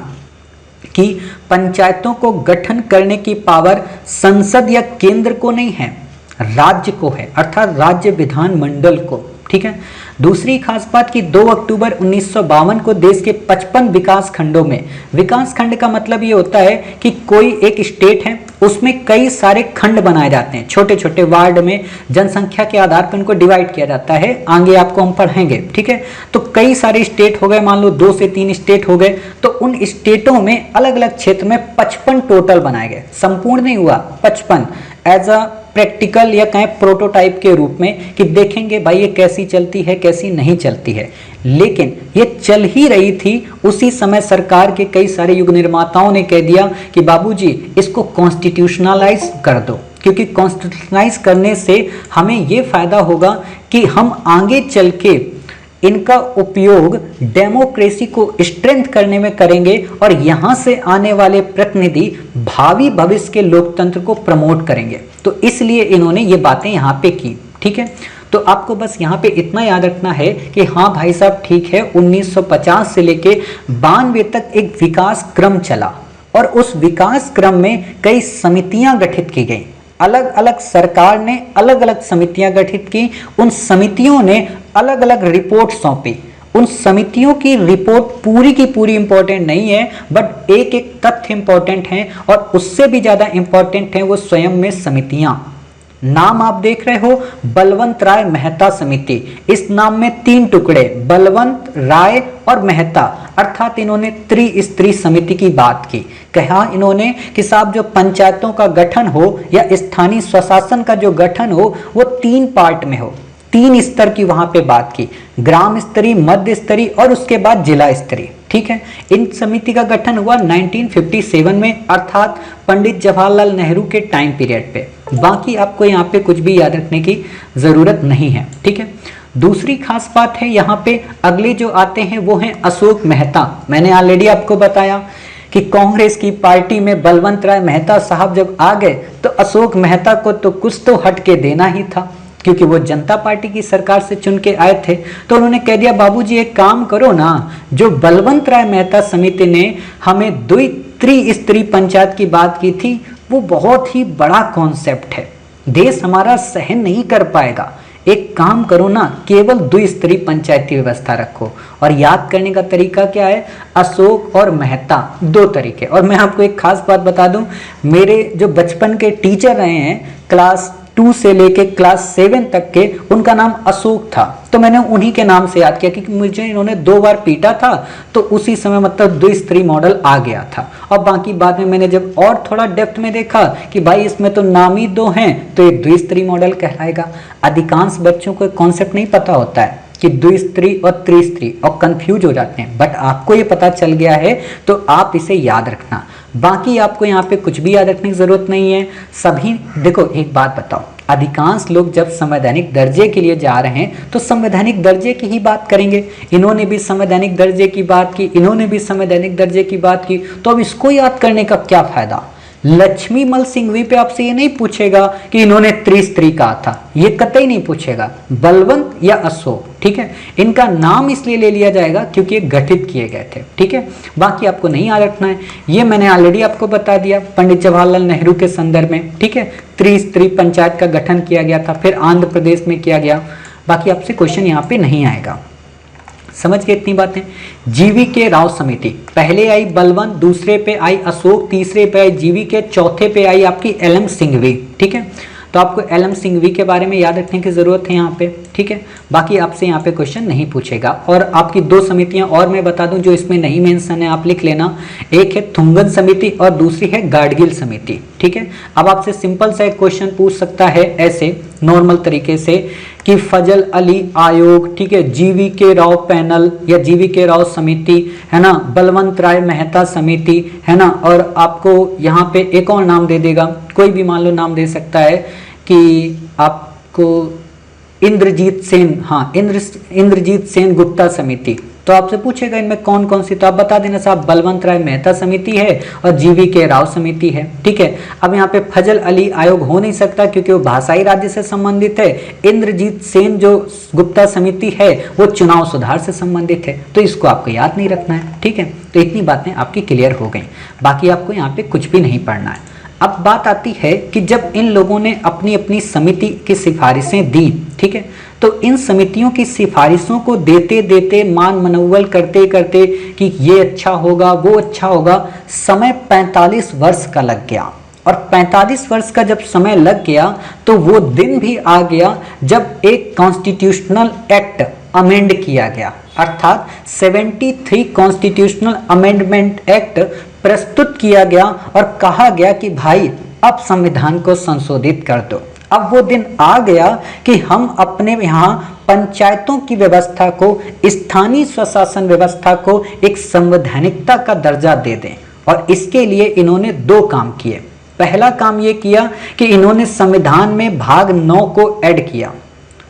कि पंचायतों को गठन करने की पावर संसद या केंद्र को नहीं है, राज्य को है, अर्थात राज्य विधानमंडल को। ठीक है, दूसरी खास बात कि 2 अक्टूबर 1952 को देश के 55 विकास खंडों में, विकास खंड का मतलब ये होता है कि कोई एक स्टेट है उसमें कई सारे खंड बनाए जाते हैं, छोटे छोटे वार्ड में जनसंख्या के आधार पर उनको डिवाइड किया जाता है, आगे आपको हम पढ़ेंगे। ठीक है, तो कई सारे स्टेट हो गए, मान लो 2 से 3 स्टेट हो गए, तो उन स्टेटों में अलग अलग क्षेत्र में 55 टोटल बनाए गए, संपूर्ण नहीं हुआ, 55 एज अ प्रैक्टिकल या कहें प्रोटोटाइप के रूप में कि देखेंगे भाई ये कैसी चलती है कैसी नहीं चलती है। लेकिन ये चल ही रही थी, उसी समय सरकार के कई सारे युग निर्माताओं ने कह दिया कि बाबूजी इसको कॉन्स्टिट्यूशनलाइज कर दो, क्योंकि कॉन्स्टिट्यूशनलाइज करने से हमें ये फायदा होगा कि हम आगे चल के इनका उपयोग डेमोक्रेसी को स्ट्रेंथ करने में करेंगे और यहां से आने वाले प्रतिनिधि भावी भविष्य के लोकतंत्र को प्रमोट करेंगे। तो इसलिए इन्होंने ये बातें यहाँ पे की। ठीक है, तो आपको बस यहाँ पे इतना याद रखना है कि हाँ भाई साहब ठीक है, 1950 से लेके 92 तक एक विकास क्रम चला और उस विकास क्रम में कई समितियां गठित की गई। अलग अलग सरकार ने अलग अलग समितियां गठित की, उन समितियों ने अलग अलग रिपोर्ट सौंपी। उन समितियों की रिपोर्ट पूरी की पूरी इंपॉर्टेंट नहीं है, बट एक एक तथ्य इंपॉर्टेंट है और उससे भी ज्यादा इंपॉर्टेंट है वो स्वयं में समितियां। नाम आप देख रहे हो, बलवंत राय मेहता समिति। इस नाम में 3 टुकड़े, बलवंत, राय और मेहता, अर्थात इन्होंने त्रिस्तरीय समिति की बात की। कहा इन्होंने कि साहब जो पंचायतों का गठन हो या स्थानीय स्वशासन का जो गठन हो वो 3 पार्ट में हो, 3 स्तर की वहां पे बात की, ग्राम स्तरीय, मध्य स्तरीय और उसके बाद जिला स्तरीय। ठीक है, इन समिति का गठन हुआ 1957 में, अर्थात पंडित जवाहरलाल नेहरू के टाइम पीरियड पे। बाकी आपको यहाँ पे कुछ भी याद रखने की जरूरत नहीं है। ठीक है, दूसरी खास बात है यहाँ पे अगले जो आते हैं वो हैं अशोक मेहता। मैंने ऑलरेडी आपको बताया कि कांग्रेस की पार्टी में बलवंत राय मेहता साहब जब आ गए तो अशोक मेहता को तो कुछ तो हट के देना ही था, क्योंकि वो जनता पार्टी की सरकार से चुन के आए थे। तो उन्होंने कह दिया बाबूजी एक काम करो ना, जो बलवंत राय मेहता समिति ने हमें त्रिस्तरीय पंचायत की बात की थी वो बहुत ही बड़ा कॉन्सेप्ट है, देश हमारा सहन नहीं कर पाएगा, एक काम करो ना, केवल द्विस्तरीय पंचायती व्यवस्था रखो। और याद करने का तरीका क्या है, अशोक और मेहता 2 तरीके। और मैं आपको एक खास बात बता दूं, मेरे जो बचपन के टीचर रहे हैं क्लास 2 से लेके क्लास 7 तक के, उनका नाम अशोक था, तो मैंने उन्हीं के नाम से याद किया क्योंकि मुझे इन्होंने 2 बार पीटा था, तो उसी समय मतलब द्विस्तरीय मॉडल आ गया था। और बाकी बाद में मैंने जब और थोड़ा डेप्थ में देखा कि भाई इसमें तो नाम ही 2 हैं, तो ये द्विस्तरीय मॉडल कहलाएगा। अधिकांश बच्चों को कॉन्सेप्ट नहीं पता होता है कि द्विस्तरीय और त्रिस्तरीय, और कंफ्यूज हो जाते हैं, बट आपको ये पता चल गया है तो आप इसे याद रखना। बाकी आपको यहाँ पे कुछ भी याद रखने की जरूरत नहीं है। सभी देखो, एक बात बताओ, अधिकांश लोग जब संवैधानिक दर्जे के लिए जा रहे हैं तो संवैधानिक दर्जे की ही बात करेंगे। इन्होंने भी संवैधानिक दर्जे की बात की, इन्होंने भी संवैधानिक दर्जे की बात की, तो अब इसको याद करने का क्या फायदा। लक्ष्मीमल सिंघवी पे आपसे ये नहीं पूछेगा कि इन्होंने त्रिस्तरीय कहा था, ये कतई नहीं पूछेगा, बलवंत या अशोक। ठीक है, इनका नाम इसलिए ले लिया जाएगा क्योंकि ये गठित किए गए थे। ठीक है, बाकी आपको नहीं याद रखना है, ये मैंने ऑलरेडी आपको बता दिया पंडित जवाहरलाल नेहरू के संदर्भ में। ठीक है, त्रिस्तरीय पंचायत का गठन किया गया था, फिर आंध्र प्रदेश में किया गया। बाकी आपसे क्वेश्चन यहाँ पे नहीं आएगा, समझ गए इतनी बातें। जीवीके राव समिति, पहले आई बलवंत, दूसरे पे आई अशोक, तीसरे पे आई जीवीके, चौथे पे आई आपकी एलएम सिंघवी। ठीक है, तो आपको एलएम सिंघवी के बारे में याद रखने की जरूरत है यहाँ पे। ठीक है, बाकी आपसे यहाँ पे क्वेश्चन नहीं पूछेगा। और आपकी 2 समितियां और मैं बता दूं जो इसमें नहीं मेंशन है, आप लिख लेना। एक है थुंगन समिति और दूसरी है गाडगिल समिति। ठीक है, अब आपसे सिंपल सा एक क्वेश्चन पूछ सकता है ऐसे नॉर्मल तरीके से कि फजल अली आयोग, ठीक है, जीवीके राव पैनल या जीवीके राव समिति, है ना, बलवंत राय मेहता समिति, है ना, और आपको यहाँ पे एक और नाम दे देगा, कोई भी मान लो नाम दे सकता है कि आपको इंद्रजीत सेन, हाँ इंद्रजीत सेन गुप्ता समिति। तो आपसे पूछेगा इनमें कौन कौन सी, तो आप बता देना साहब बलवंत राय मेहता समिति है और जीवीके राव समिति है। ठीक है, अब यहाँ पे फजल अली आयोग हो नहीं सकता क्योंकि वो भाषाई राज्य से संबंधित है। इंद्रजीत सेन जो गुप्ता समिति है वो चुनाव सुधार से संबंधित है, तो इसको आपको याद नहीं रखना है। ठीक है, तो इतनी बातें आपकी क्लियर हो गई, बाकी आपको यहाँ पे कुछ भी नहीं पढ़ना है। अब बात आती है कि जब इन लोगों ने अपनी अपनी समिति की सिफारिशें दी, ठीक है, तो इन समितियों की सिफारिशों को देते देते, मान मनौवल करते करते कि ये अच्छा होगा वो अच्छा होगा, समय 45 वर्ष का लग गया। और 45 वर्ष का जब समय लग गया तो वो दिन भी आ गया जब एक कॉन्स्टिट्यूशनल एक्ट अमेंड किया गया, अर्थात 73 कॉन्स्टिट्यूशनल अमेंडमेंट एक्ट प्रस्तुत किया गया और कहा गया कि भाई अब संविधान को संशोधित कर दो। अब वो दिन आ गया कि हम अपने यहाँ पंचायतों की व्यवस्था को, स्थानीय स्वशासन व्यवस्था को एक संवैधानिकता का दर्जा दे दें। और इसके लिए इन्होंने 2 काम किए। पहला काम ये किया कि इन्होंने संविधान में भाग 9 को ऐड किया।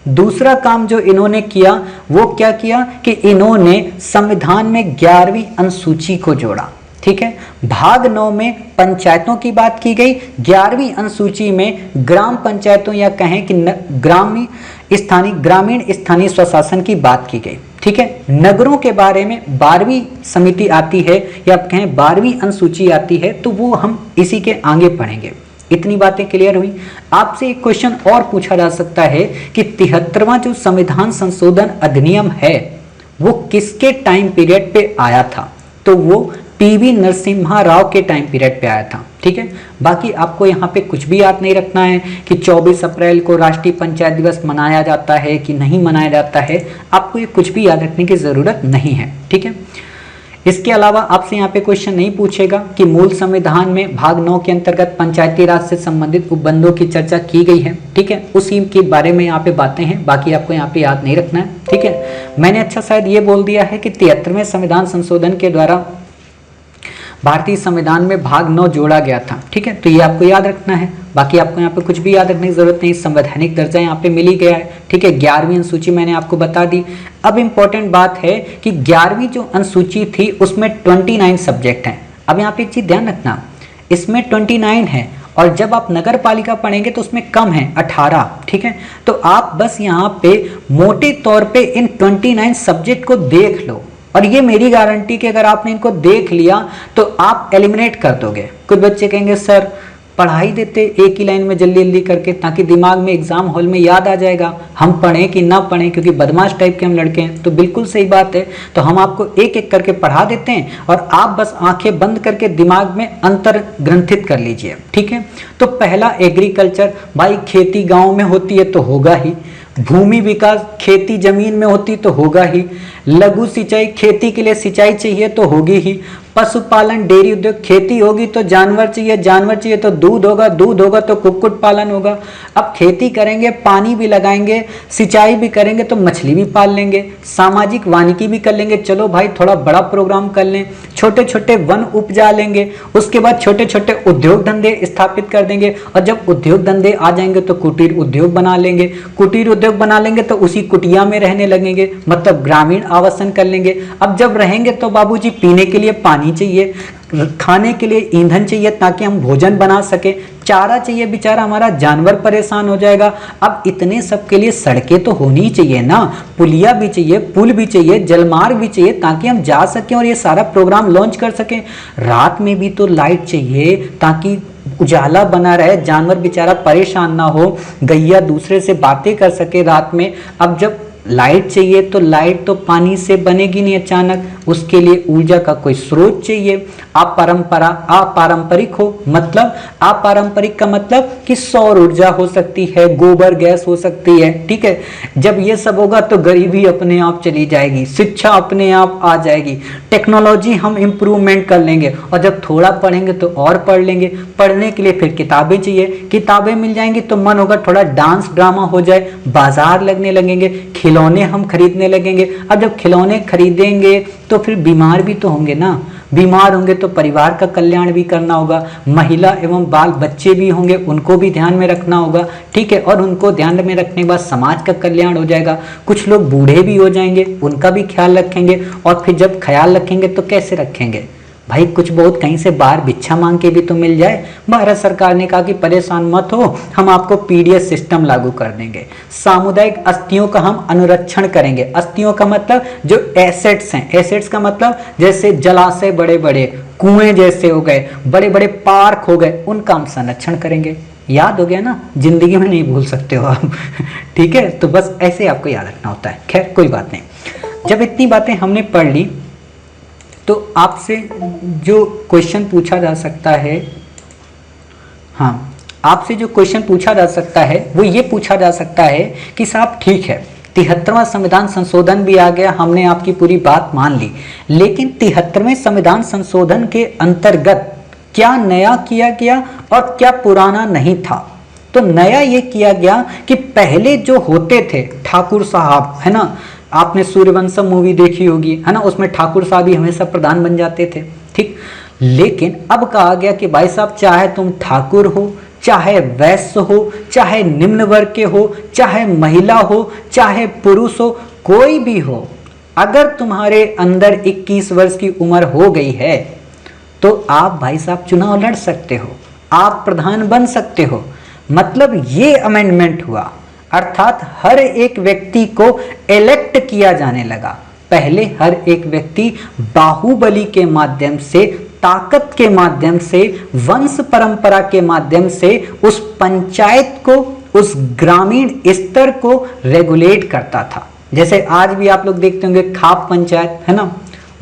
दूसरा काम जो इन्होंने किया वो क्या किया कि इन्होंने संविधान में 11वीं अनुसूची को जोड़ा। ठीक है, भाग 9 में पंचायतों की बात की गई, 11वीं अनुसूची में ग्राम पंचायतों या कहें कि ग्रामीण स्थानीय स्वशासन की बात की गई। ठीक है, नगरों के बारे में 12वीं समिति आती है या कहें 12वीं अनुसूची आती है, तो वो हम इसी के आगे पढ़ेंगे। इतनी बातें क्लियर हुई। आपसे एक क्वेश्चन और पूछा जा सकता है कि 73वां जो संविधान संशोधन अधिनियम है वो किसके टाइम पीरियड पे आया था? तो वो पीवी नरसिम्हा राव के टाइम पीरियड पे आया था। ठीक है, बाकी आपको यहाँ पे कुछ भी याद नहीं रखना है कि 24 अप्रैल को राष्ट्रीय पंचायत दिवस मनाया जाता है कि नहीं मनाया जाता है, आपको ये कुछ भी याद रखने की जरूरत नहीं है। ठीक है, इसके अलावा आपसे यहाँ पे क्वेश्चन नहीं पूछेगा कि मूल संविधान में भाग 9 के अंतर्गत पंचायती राज से संबंधित उपबंधों की चर्चा की गई है। ठीक है, उसी के बारे में यहाँ पे बातें हैं, बाकी आपको यहाँ पे याद नहीं रखना है। ठीक है, मैंने अच्छा शायद ये बोल दिया है कि 73वें संविधान संशोधन के द्वारा भारतीय संविधान में भाग 9 जोड़ा गया था। ठीक है, तो ये आपको याद रखना है, बाकी आपको यहाँ पे कुछ भी याद रखने की जरूरत नहीं, संवैधानिक दर्जा यहाँ पे मिल ही गया है। ठीक है, 11वीं अनुसूची मैंने आपको बता दी। अब इंपॉर्टेंट बात है कि 11वीं जो अनुसूची थी उसमें 29 सब्जेक्ट हैं। अब यहाँ पे एक चीज ध्यान रखना, इसमें 29 है और जब आप नगर पालिका पढ़ेंगे तो उसमें कम है 18। ठीक है, तो आप बस यहाँ पे मोटे तौर पे इन 29 सब्जेक्ट को देख लो और ये मेरी गारंटी कि अगर आपने इनको देख लिया तो आप एलिमिनेट कर दोगे। कुछ बच्चे कहेंगे सर पढ़ा ही देते एक ही लाइन में जल्दी जल्दी करके ताकि दिमाग में एग्जाम हॉल में याद आ जाएगा, हम पढ़ें कि ना पढ़ें, क्योंकि बदमाश टाइप के हम लड़के हैं। तो बिल्कुल सही बात है, तो हम आपको एक एक करके पढ़ा देते हैं और आप बस आंखें बंद करके दिमाग में अंतर ग्रंथित कर लीजिए। ठीक है, तो पहला एग्रीकल्चर, भाई खेती गाँव में होती है तो होगा ही, भूमि विकास खेती जमीन में होती तो होगा ही, लघु सिंचाई खेती के लिए सिंचाई चाहिए तो होगी ही, पशुपालन डेयरी उद्योग खेती होगी तो जानवर चाहिए, जानवर चाहिए तो दूध होगा, दूध होगा तो कुक्कुट पालन होगा। अब खेती करेंगे पानी भी लगाएंगे, सिंचाई भी करेंगे तो मछली भी पाल लेंगे, सामाजिक वानिकी भी कर लेंगे, चलो भाई थोड़ा बड़ा प्रोग्राम कर लें, छोटे छोटे वन उपजा लेंगे, उसके बाद छोटे छोटे उद्योग धंधे स्थापित कर देंगे और जब उद्योग धंधे आ जाएंगे तो कुटीर उद्योग बना लेंगे, कुटीर उद्योग बना लेंगे तो उसी कुटिया में रहने लगेंगे, मतलब ग्रामीण आवासन कर लेंगे। अब जब रहेंगे तो बाबूजी पीने के लिए पानी चाहिए, खाने के लिए ईंधन चाहिए ताकि हम भोजन बना सके, चारा चाहिए, बेचारा हमारा जानवर परेशान हो जाएगा। अब इतने सब के लिए सड़कें तो होनी चाहिए ना, पुलिया भी चाहिए, पुल भी चाहिए, जलमार्ग भी चाहिए ताकि हम जा सकें और ये सारा प्रोग्राम लॉन्च कर सकें। रात में भी तो लाइट चाहिए ताकि उजाला बना रहे, जानवर बेचारा परेशान ना हो, गैया दूसरे से बातें कर सके रात में। अब जब लाइट चाहिए तो लाइट तो पानी से बनेगी नहीं अचानक, उसके लिए ऊर्जा का कोई स्रोत चाहिए। अपारंपरिक हो, मतलब अपारंपरिक का मतलब कि सौर ऊर्जा हो सकती है, गोबर गैस हो सकती है। ठीक है, जब ये सब होगा तो गरीबी अपने आप चली जाएगी, शिक्षा अपने आप आ जाएगी, टेक्नोलॉजी हम इम्प्रूवमेंट कर लेंगे और जब थोड़ा पढ़ेंगे तो और पढ़ लेंगे। पढ़ने के लिए फिर किताबें चाहिए, किताबें मिल जाएंगी तो मन होगा थोड़ा डांस ड्रामा हो जाए, बाजार लगने लगेंगे, खिलौने हम खरीदने लगेंगे। अब जब खिलौने खरीदेंगे तो फिर बीमार भी तो होंगे ना, बीमार होंगे तो परिवार का कल्याण भी करना होगा, महिला एवं बाल बच्चे भी होंगे उनको भी ध्यान में रखना होगा। ठीक है, और उनको ध्यान में रखने के बाद समाज का कल्याण हो जाएगा। कुछ लोग बूढ़े भी हो जाएंगे, उनका भी ख्याल रखेंगे और फिर जब ख्याल रखेंगे तो कैसे रखेंगे भाई, कुछ बहुत कहीं से बाहर भिक्षा मांग के भी तो मिल जाए। भारत सरकार ने कहा कि परेशान मत हो, हम आपको पीडीएस सिस्टम लागू कर देंगे। सामुदायिक अस्थियों का हम अनुरक्षण करेंगे। अस्थियों का मतलब जो एसेट्स हैं, एसेट्स का मतलब जैसे जलाशय बड़े बड़े, कुएं जैसे हो गए, बड़े बड़े पार्क हो गए, उनका हम संरक्षण करेंगे। याद हो गया ना, जिंदगी में नहीं भूल सकते हो आप। ठीक है, तो बस ऐसे आपको याद रखना होता है। खैर कोई बात नहीं, जब इतनी बातें हमने पढ़ ली तो आपसे जो क्वेश्चन पूछा जा सकता है, हाँ, आपसे जो क्वेश्चन पूछा जा सकता है वो ये पूछा जा सकता है कि साहब ठीक है 73वां संविधान संशोधन भी आ गया, हमने आपकी पूरी बात मान ली, लेकिन 73वें संविधान संशोधन के अंतर्गत क्या नया किया गया और क्या पुराना नहीं था? तो नया ये किया गया कि पहले जो होते थे ठाकुर साहब, है ना, आपने सूर्यवंशम मूवी देखी होगी, है ना, उसमें ठाकुर साहब ही हमेशा प्रधान बन जाते थे। ठीक, लेकिन अब कहा गया कि भाई साहब चाहे तुम ठाकुर हो, चाहे वैश्य हो, चाहे निम्न वर्ग के हो, चाहे महिला हो, चाहे पुरुष हो, कोई भी हो, अगर तुम्हारे अंदर 21 वर्ष की उम्र हो गई है तो आप भाई साहब चुनाव लड़ सकते हो, आप प्रधान बन सकते हो। मतलब ये अमेंडमेंट हुआ, अर्थात हर एक व्यक्ति को इलेक्ट किया जाने लगा। पहले हर एक व्यक्ति बाहुबली के माध्यम से, ताकत के माध्यम से, वंश परंपरा के माध्यम से उस पंचायत को, उस ग्रामीण स्तर को रेगुलेट करता था। जैसे आज भी आप लोग देखते होंगे खाप पंचायत, है ना,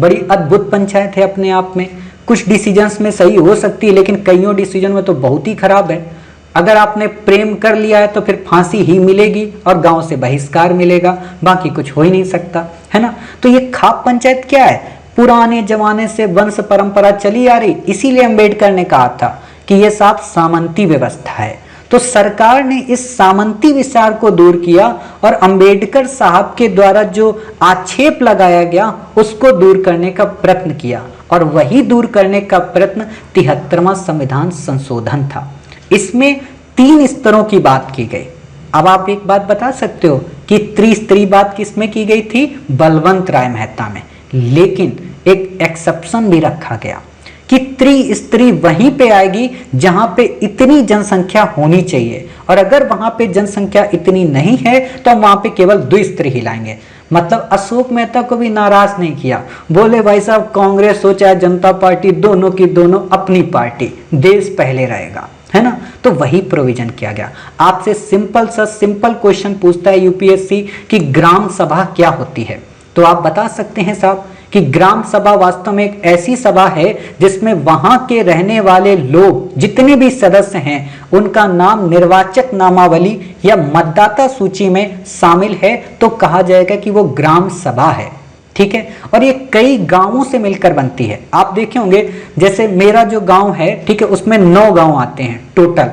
बड़ी अद्भुत पंचायत है अपने आप में। कुछ डिसीजंस में सही हो सकती है, लेकिन कईयों डिसीजन में तो बहुत ही खराब है। अगर आपने प्रेम कर लिया है तो फिर फांसी ही मिलेगी और गांव से बहिष्कार मिलेगा, बाकी कुछ हो ही नहीं सकता, है ना। तो ये खाप पंचायत क्या है, पुराने जमाने से वंश परंपरा चली आ रही, इसीलिए अम्बेडकर ने कहा था कि यह साफ सामंती व्यवस्था है। तो सरकार ने इस सामंती विचार को दूर किया और अंबेडकर साहब के द्वारा जो आक्षेप लगाया गया उसको दूर करने का प्रयत्न किया, और वही दूर करने का प्रयत्न 73वां संविधान संशोधन था। इसमें 3 स्तरों की बात की गई। अब आप एक बात बता सकते हो कि त्रिस्तरीय बात किसमें की गई थी, बलवंत राय मेहता में, लेकिन एक एक्सेप्शन भी रखा गया कि त्रिस्तरीय वहीं पे आएगी जहां पे इतनी जनसंख्या होनी चाहिए, और अगर वहां पे जनसंख्या इतनी नहीं है तो वहां पे केवल द्विस्तरीय ही लाएंगे। मतलब अशोक मेहता को भी नाराज नहीं किया, बोले भाई साहब कांग्रेस हो चाहे जनता पार्टी, दोनों की दोनों अपनी पार्टी, देश पहले रहेगा, है ना। तो वही प्रोविजन किया गया। आपसे सिंपल क्वेश्चन पूछता है यूपीएससी कि ग्राम सभा क्या होती है, तो आप बता सकते हैं साहब कि ग्राम सभा वास्तव में एक ऐसी सभा है जिसमें वहां के रहने वाले लोग, जितने भी सदस्य हैं, उनका नाम निर्वाचक नामावली या मतदाता सूची में शामिल है, तो कहा जाएगा कि वो ग्राम सभा है, ठीक है। और ये कई गांवों से मिलकर बनती है। आप देखे होंगे जैसे मेरा जो गांव है, ठीक है, उसमें 9 गांव आते हैं टोटल,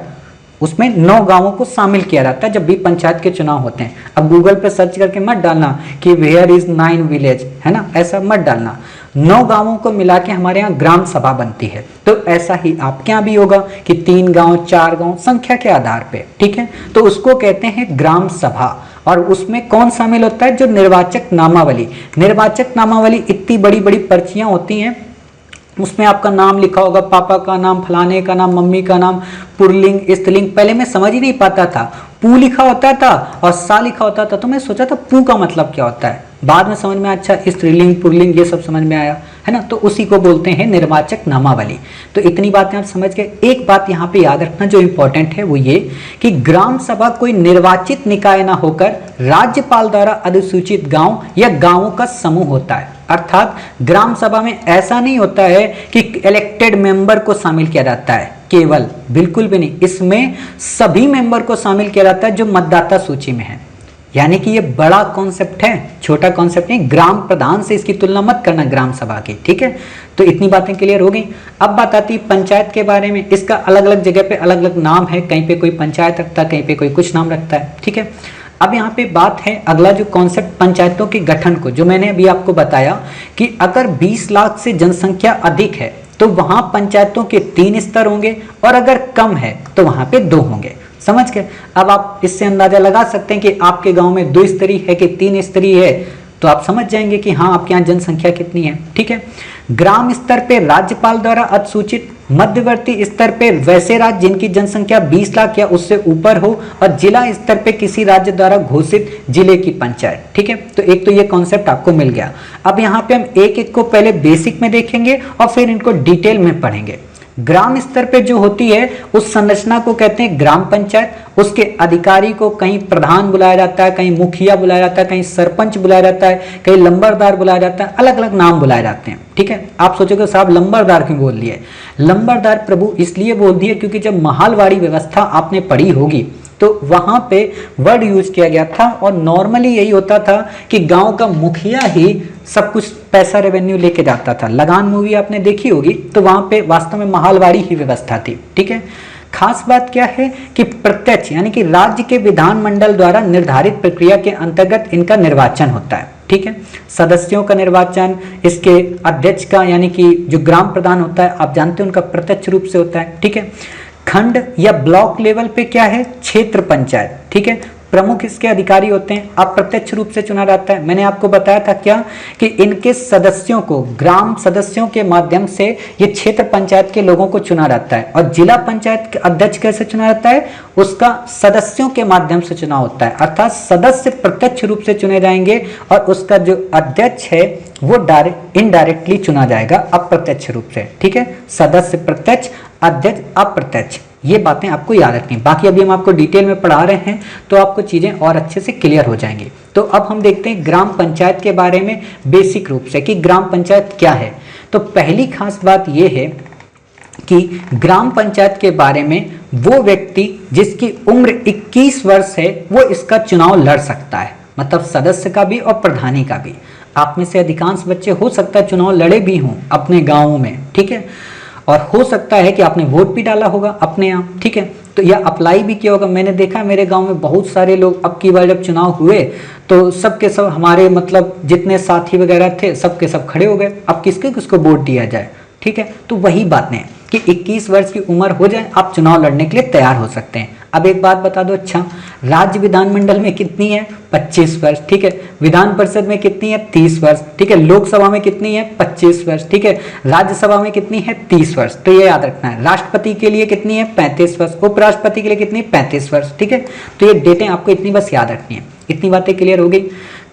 उसमें 9 गांवों को शामिल किया जाता है जब भी पंचायत के चुनाव होते हैं। अब गूगल पे सर्च करके मत डालना कि वेयर इज 9 विलेज, है ना, ऐसा मत डालना। 9 गांवों को मिला के हमारे यहाँ ग्राम सभा बनती है। तो ऐसा ही आपके यहाँ भी होगा कि 3 गांव, 4 गांव, संख्या के आधार पे, ठीक है। तो उसको कहते हैं ग्राम सभा। और उसमें कौन शामिल होता है, जो निर्वाचक नामावली। निर्वाचक नामावली इतनी बड़ी बड़ी पर्चियां होती हैं, उसमें आपका नाम लिखा होगा, पापा का नाम, फलाने का नाम, मम्मी का नाम, पुल्लिंग स्त्रीलिंग। पहले मैं समझ ही नहीं पाता था, पू लिखा होता था और सा लिखा होता था, तो मैं सोचा था पू का मतलब क्या होता है। बाद में समझ में आया, अच्छा स्त्रीलिंग पुल्लिंग ये सब समझ में आया, है ना। तो उसी को बोलते हैं निर्वाचक नामावली। तो इतनी बातें आप समझ गए। एक बात यहाँ पे याद रखना जो इंपॉर्टेंट है वो ये कि ग्राम सभा कोई निर्वाचित निकाय ना होकर राज्यपाल द्वारा अधिसूचित गांव या गांवों का समूह होता है। अर्थात ग्राम सभा में ऐसा नहीं होता है कि इलेक्टेड मेंबर को शामिल किया जाता है केवल, बिल्कुल भी नहीं। इसमें सभी मेंबर को शामिल किया जाता है जो मतदाता सूची में है। यानी कि ये बड़ा कॉन्सेप्ट है, छोटा कॉन्सेप्ट नहीं। ग्राम प्रधान से इसकी तुलना मत करना ग्राम सभा की, ठीक है। तो इतनी बातें क्लियर हो गई। अब बात आती है पंचायत के बारे में। इसका अलग अलग जगह पे अलग अलग नाम है, कहीं पे कोई पंचायत रखता है, कहीं पे कोई कुछ नाम रखता है, ठीक है। अब यहाँ पे बात है अगला जो कॉन्सेप्ट पंचायतों के गठन को, जो मैंने अभी आपको बताया कि अगर 20 लाख से जनसंख्या अधिक है तो वहां पंचायतों के 3 स्तर होंगे, और अगर कम है तो वहां पे 2 होंगे। समझ गए। अब आप इससे अंदाजा लगा सकते हैं कि आपके गांव में 2 स्तरीय है कि 3 स्तरीय है, तो आप समझ जाएंगे कि हाँ आपके यहाँ जनसंख्या कितनी है, ठीक है। ग्राम स्तर पे राज्यपाल द्वारा अधिसूचित, मध्यवर्ती स्तर पे वैसे राज्य जिनकी जनसंख्या 20 लाख या उससे ऊपर हो, और जिला स्तर पे किसी राज्य द्वारा घोषित जिले की पंचायत, ठीक है। तो एक तो ये कॉन्सेप्ट आपको मिल गया। अब यहाँ पे हम एक एक को पहले बेसिक में देखेंगे और फिर इनको डिटेल में पढ़ेंगे। ग्राम स्तर पे जो होती है उस संरचना को कहते हैं ग्राम पंचायत। उसके अधिकारी को कहीं प्रधान बुलाया जाता है, कहीं मुखिया बुलाया जाता है, कहीं सरपंच बुलाया जाता है, कहीं लंबरदार बुलाया जाता है, अलग अलग नाम बुलाए जाते हैं, ठीक है। आप सोचोगे साहब लंबरदार क्यों बोल दिए? लंबरदार प्रभु इसलिए बोल दिए क्योंकि जब महालवाड़ी व्यवस्था आपने पढ़ी होगी तो वहां पे वर्ड यूज किया गया था, और नॉर्मली यही होता था कि गांव का मुखिया ही सब कुछ पैसा रेवेन्यू लेके जाता था। लगान मूवी आपने देखी होगी, तो वहां पे वास्तव में महालवाड़ी ही व्यवस्था थी, ठीक है। खास बात क्या है कि प्रत्यक्ष यानी कि राज्य के विधानमंडल द्वारा निर्धारित प्रक्रिया के अंतर्गत इनका निर्वाचन होता है, ठीक है। सदस्यों का निर्वाचन, इसके अध्यक्ष का यानी कि जो ग्राम प्रधान होता है, आप जानते हैं उनका प्रत्यक्ष रूप से होता है, ठीक है। खंड या ब्लॉक लेवल पे क्या है, क्षेत्र पंचायत, ठीक है। प्रमुख इसके अधिकारी होते हैं, अप्रत्यक्ष रूप से चुना जाता है। मैंने आपको बताया था क्या कि इनके सदस्यों को ग्राम सदस्यों के माध्यम से ये क्षेत्र पंचायत के लोगों को चुना जाता है। और जिला पंचायत के अध्यक्ष कैसे चुना जाता है, उसका सदस्यों के माध्यम से चुनाव होता है, अर्थात सदस्य प्रत्यक्ष रूप से चुने जाएंगे और उसका जो अध्यक्ष है वो इनडायरेक्टली चुना जाएगा, अप्रत्यक्ष रूप से, ठीक है। सदस्य प्रत्यक्ष, अध्यक्ष अप्रत्यक्ष, ये बातें आपको याद रखनी है। बाकी अभी हम आपको डिटेल में पढ़ा रहे हैं तो आपको चीजें और अच्छे से क्लियर हो जाएंगी। तो अब हम देखते हैं ग्राम पंचायत के बारे में बेसिक रूप से कि ग्राम पंचायत क्या है। तो पहली खास बात यह है कि ग्राम पंचायत के बारे में वो व्यक्ति जिसकी उम्र 21 वर्ष है वो इसका चुनाव लड़ सकता है, मतलब सदस्य का भी और प्रधानी का भी। आप में से अधिकांश बच्चे हो सकता है चुनाव लड़े भी हों अपने गाँव में, ठीक है, और हो सकता है कि आपने वोट भी डाला होगा अपने यहाँ, ठीक है, तो यह अप्लाई भी किया होगा। मैंने देखा मेरे गांव में बहुत सारे लोग, अब की बार जब चुनाव हुए तो सबके सब हमारे मतलब जितने साथी वगैरह थे सबके सब खड़े हो गए, अब किसके किसको वोट दिया जाए, ठीक है। तो वही बातें कि 21 वर्ष की उम्र हो जाए आप चुनाव लड़ने के लिए तैयार हो सकते हैं। अब एक बात बता दो, अच्छा राज्य विधानमंडल में कितनी है, 25 वर्ष, ठीक है। विधान परिषद में कितनी है, 30 वर्ष, ठीक है। लोकसभा में कितनी है, 25 वर्ष, ठीक है। राज्यसभा में कितनी है, 30 वर्ष। तो ये याद रखना है। राष्ट्रपति के लिए कितनी है, 35 वर्ष। उपराष्ट्रपति के लिए कितनी, 35 वर्ष, ठीक है। तो ये डेटें आपको इतनी बस याद रखनी है। इतनी बातें क्लियर हो गई।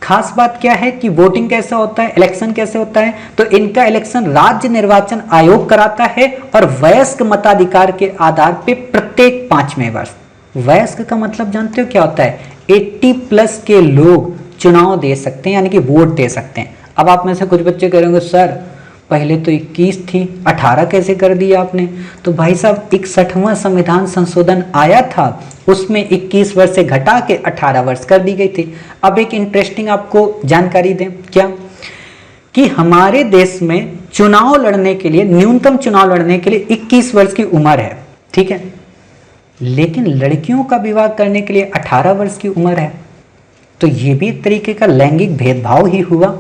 खास बात क्या है कि वोटिंग कैसे होता है, इलेक्शन कैसे होता है, तो इनका इलेक्शन राज्य निर्वाचन आयोग कराता है और वयस्क मताधिकार के आधार पर प्रत्येक 5वें वर्ष। वयस्क का मतलब जानते हो क्या होता है, 80 प्लस के लोग चुनाव दे सकते हैं, यानी कि वोट दे सकते हैं। अब आप में से कुछ बच्चे कहेंगे सर पहले तो 21 थी, 18 कैसे कर दिया आपने। तो भाई साहब 61वां संविधान संशोधन आया था, उसमें 21 वर्ष से घटा के 18 वर्ष कर दी गई थी। अब एक इंटरेस्टिंग आपको जानकारी दें, क्या कि हमारे देश में चुनाव लड़ने के लिए, न्यूनतम चुनाव लड़ने के लिए 21 वर्ष की उम्र है, ठीक है, लेकिन लड़कियों का विवाह करने के लिए 18 वर्ष की उम्र है। तो ये भी एक तरीके का लैंगिक भेदभाव ही हुआ।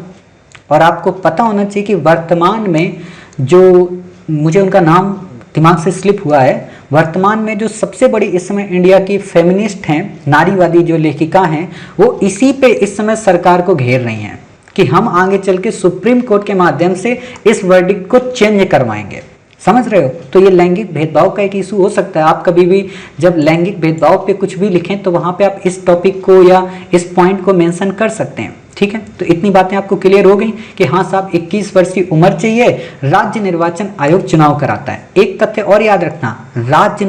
और आपको पता होना चाहिए कि वर्तमान में जो, मुझे उनका नाम दिमाग से स्लिप हुआ है, वर्तमान में जो सबसे बड़ी इस समय इंडिया की फेमिनिस्ट हैं, नारीवादी जो लेखिका हैं, वो इसी पे इस समय सरकार को घेर रही हैं कि हम आगे चल के सुप्रीम कोर्ट के माध्यम से इस वर्डिक्ट को चेंज करवाएंगे। समझ रहे हो। तो ये लैंगिक भेदभाव का एक इशू हो सकता है। आप कभी भी जब लैंगिक भेदभाव पे कुछ भी लिखें तो वहां पे आप इस टॉपिक को या इस पॉइंट को मेंशन कर सकते हैं, ठीक है। तो इतनी बातें आपको क्लियर हो गई कि हाँ साहब 21 वर्ष की उम्र चाहिए, राज्य निर्वाचन आयोग चुनाव कराता है। एक तथ्य और याद रखना, राज्य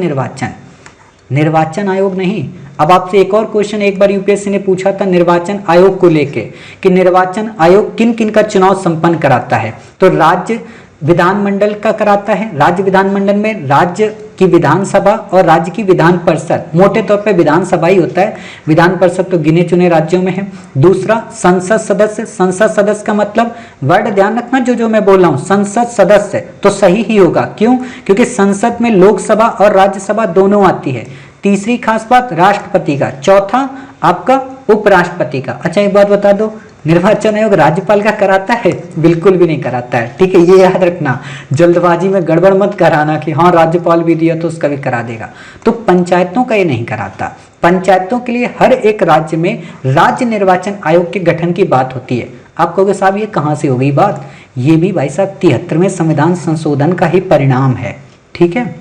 निर्वाचन आयोग नहीं। अब आपसे एक और क्वेश्चन एक बार यूपीएससी ने पूछा था निर्वाचन आयोग को लेके कि निर्वाचन आयोग किन किन का चुनाव संपन्न कराता है। तो राज्य विधानमंडल का कराता है। राज्य विधानमंडल में राज्य की विधानसभा और राज्य की विधान परिषद, मोटे तौर पे विधानसभा ही होता है, विधान परिषद तो गिने चुने राज्यों में है। दूसरा संसद सदस्य। संसद सदस्य का मतलब वर्ड ध्यान रखना, जो मैं बोल रहा हूँ, संसद सदस्य तो सही ही होगा। क्यों? क्योंकि संसद में लोकसभा और राज्यसभा दोनों आती है। तीसरी खास बात राष्ट्रपति का। चौथा आपका उपराष्ट्रपति का। अच्छा एक बात बता दो, निर्वाचन आयोग राज्यपाल का कराता है? बिल्कुल भी नहीं कराता है, ठीक है। ये याद रखना, जल्दबाजी में गड़बड़ मत कराना कि हाँ राज्यपाल भी दिया तो उसका भी करा देगा। तो पंचायतों का ये नहीं कराता। पंचायतों के लिए हर एक राज्य में राज्य निर्वाचन आयोग के गठन की बात होती है। आप कहोगे साहब ये कहाँ से हो गई बात? ये भी भाई साहब 73वें संविधान संशोधन का ही परिणाम है, ठीक है।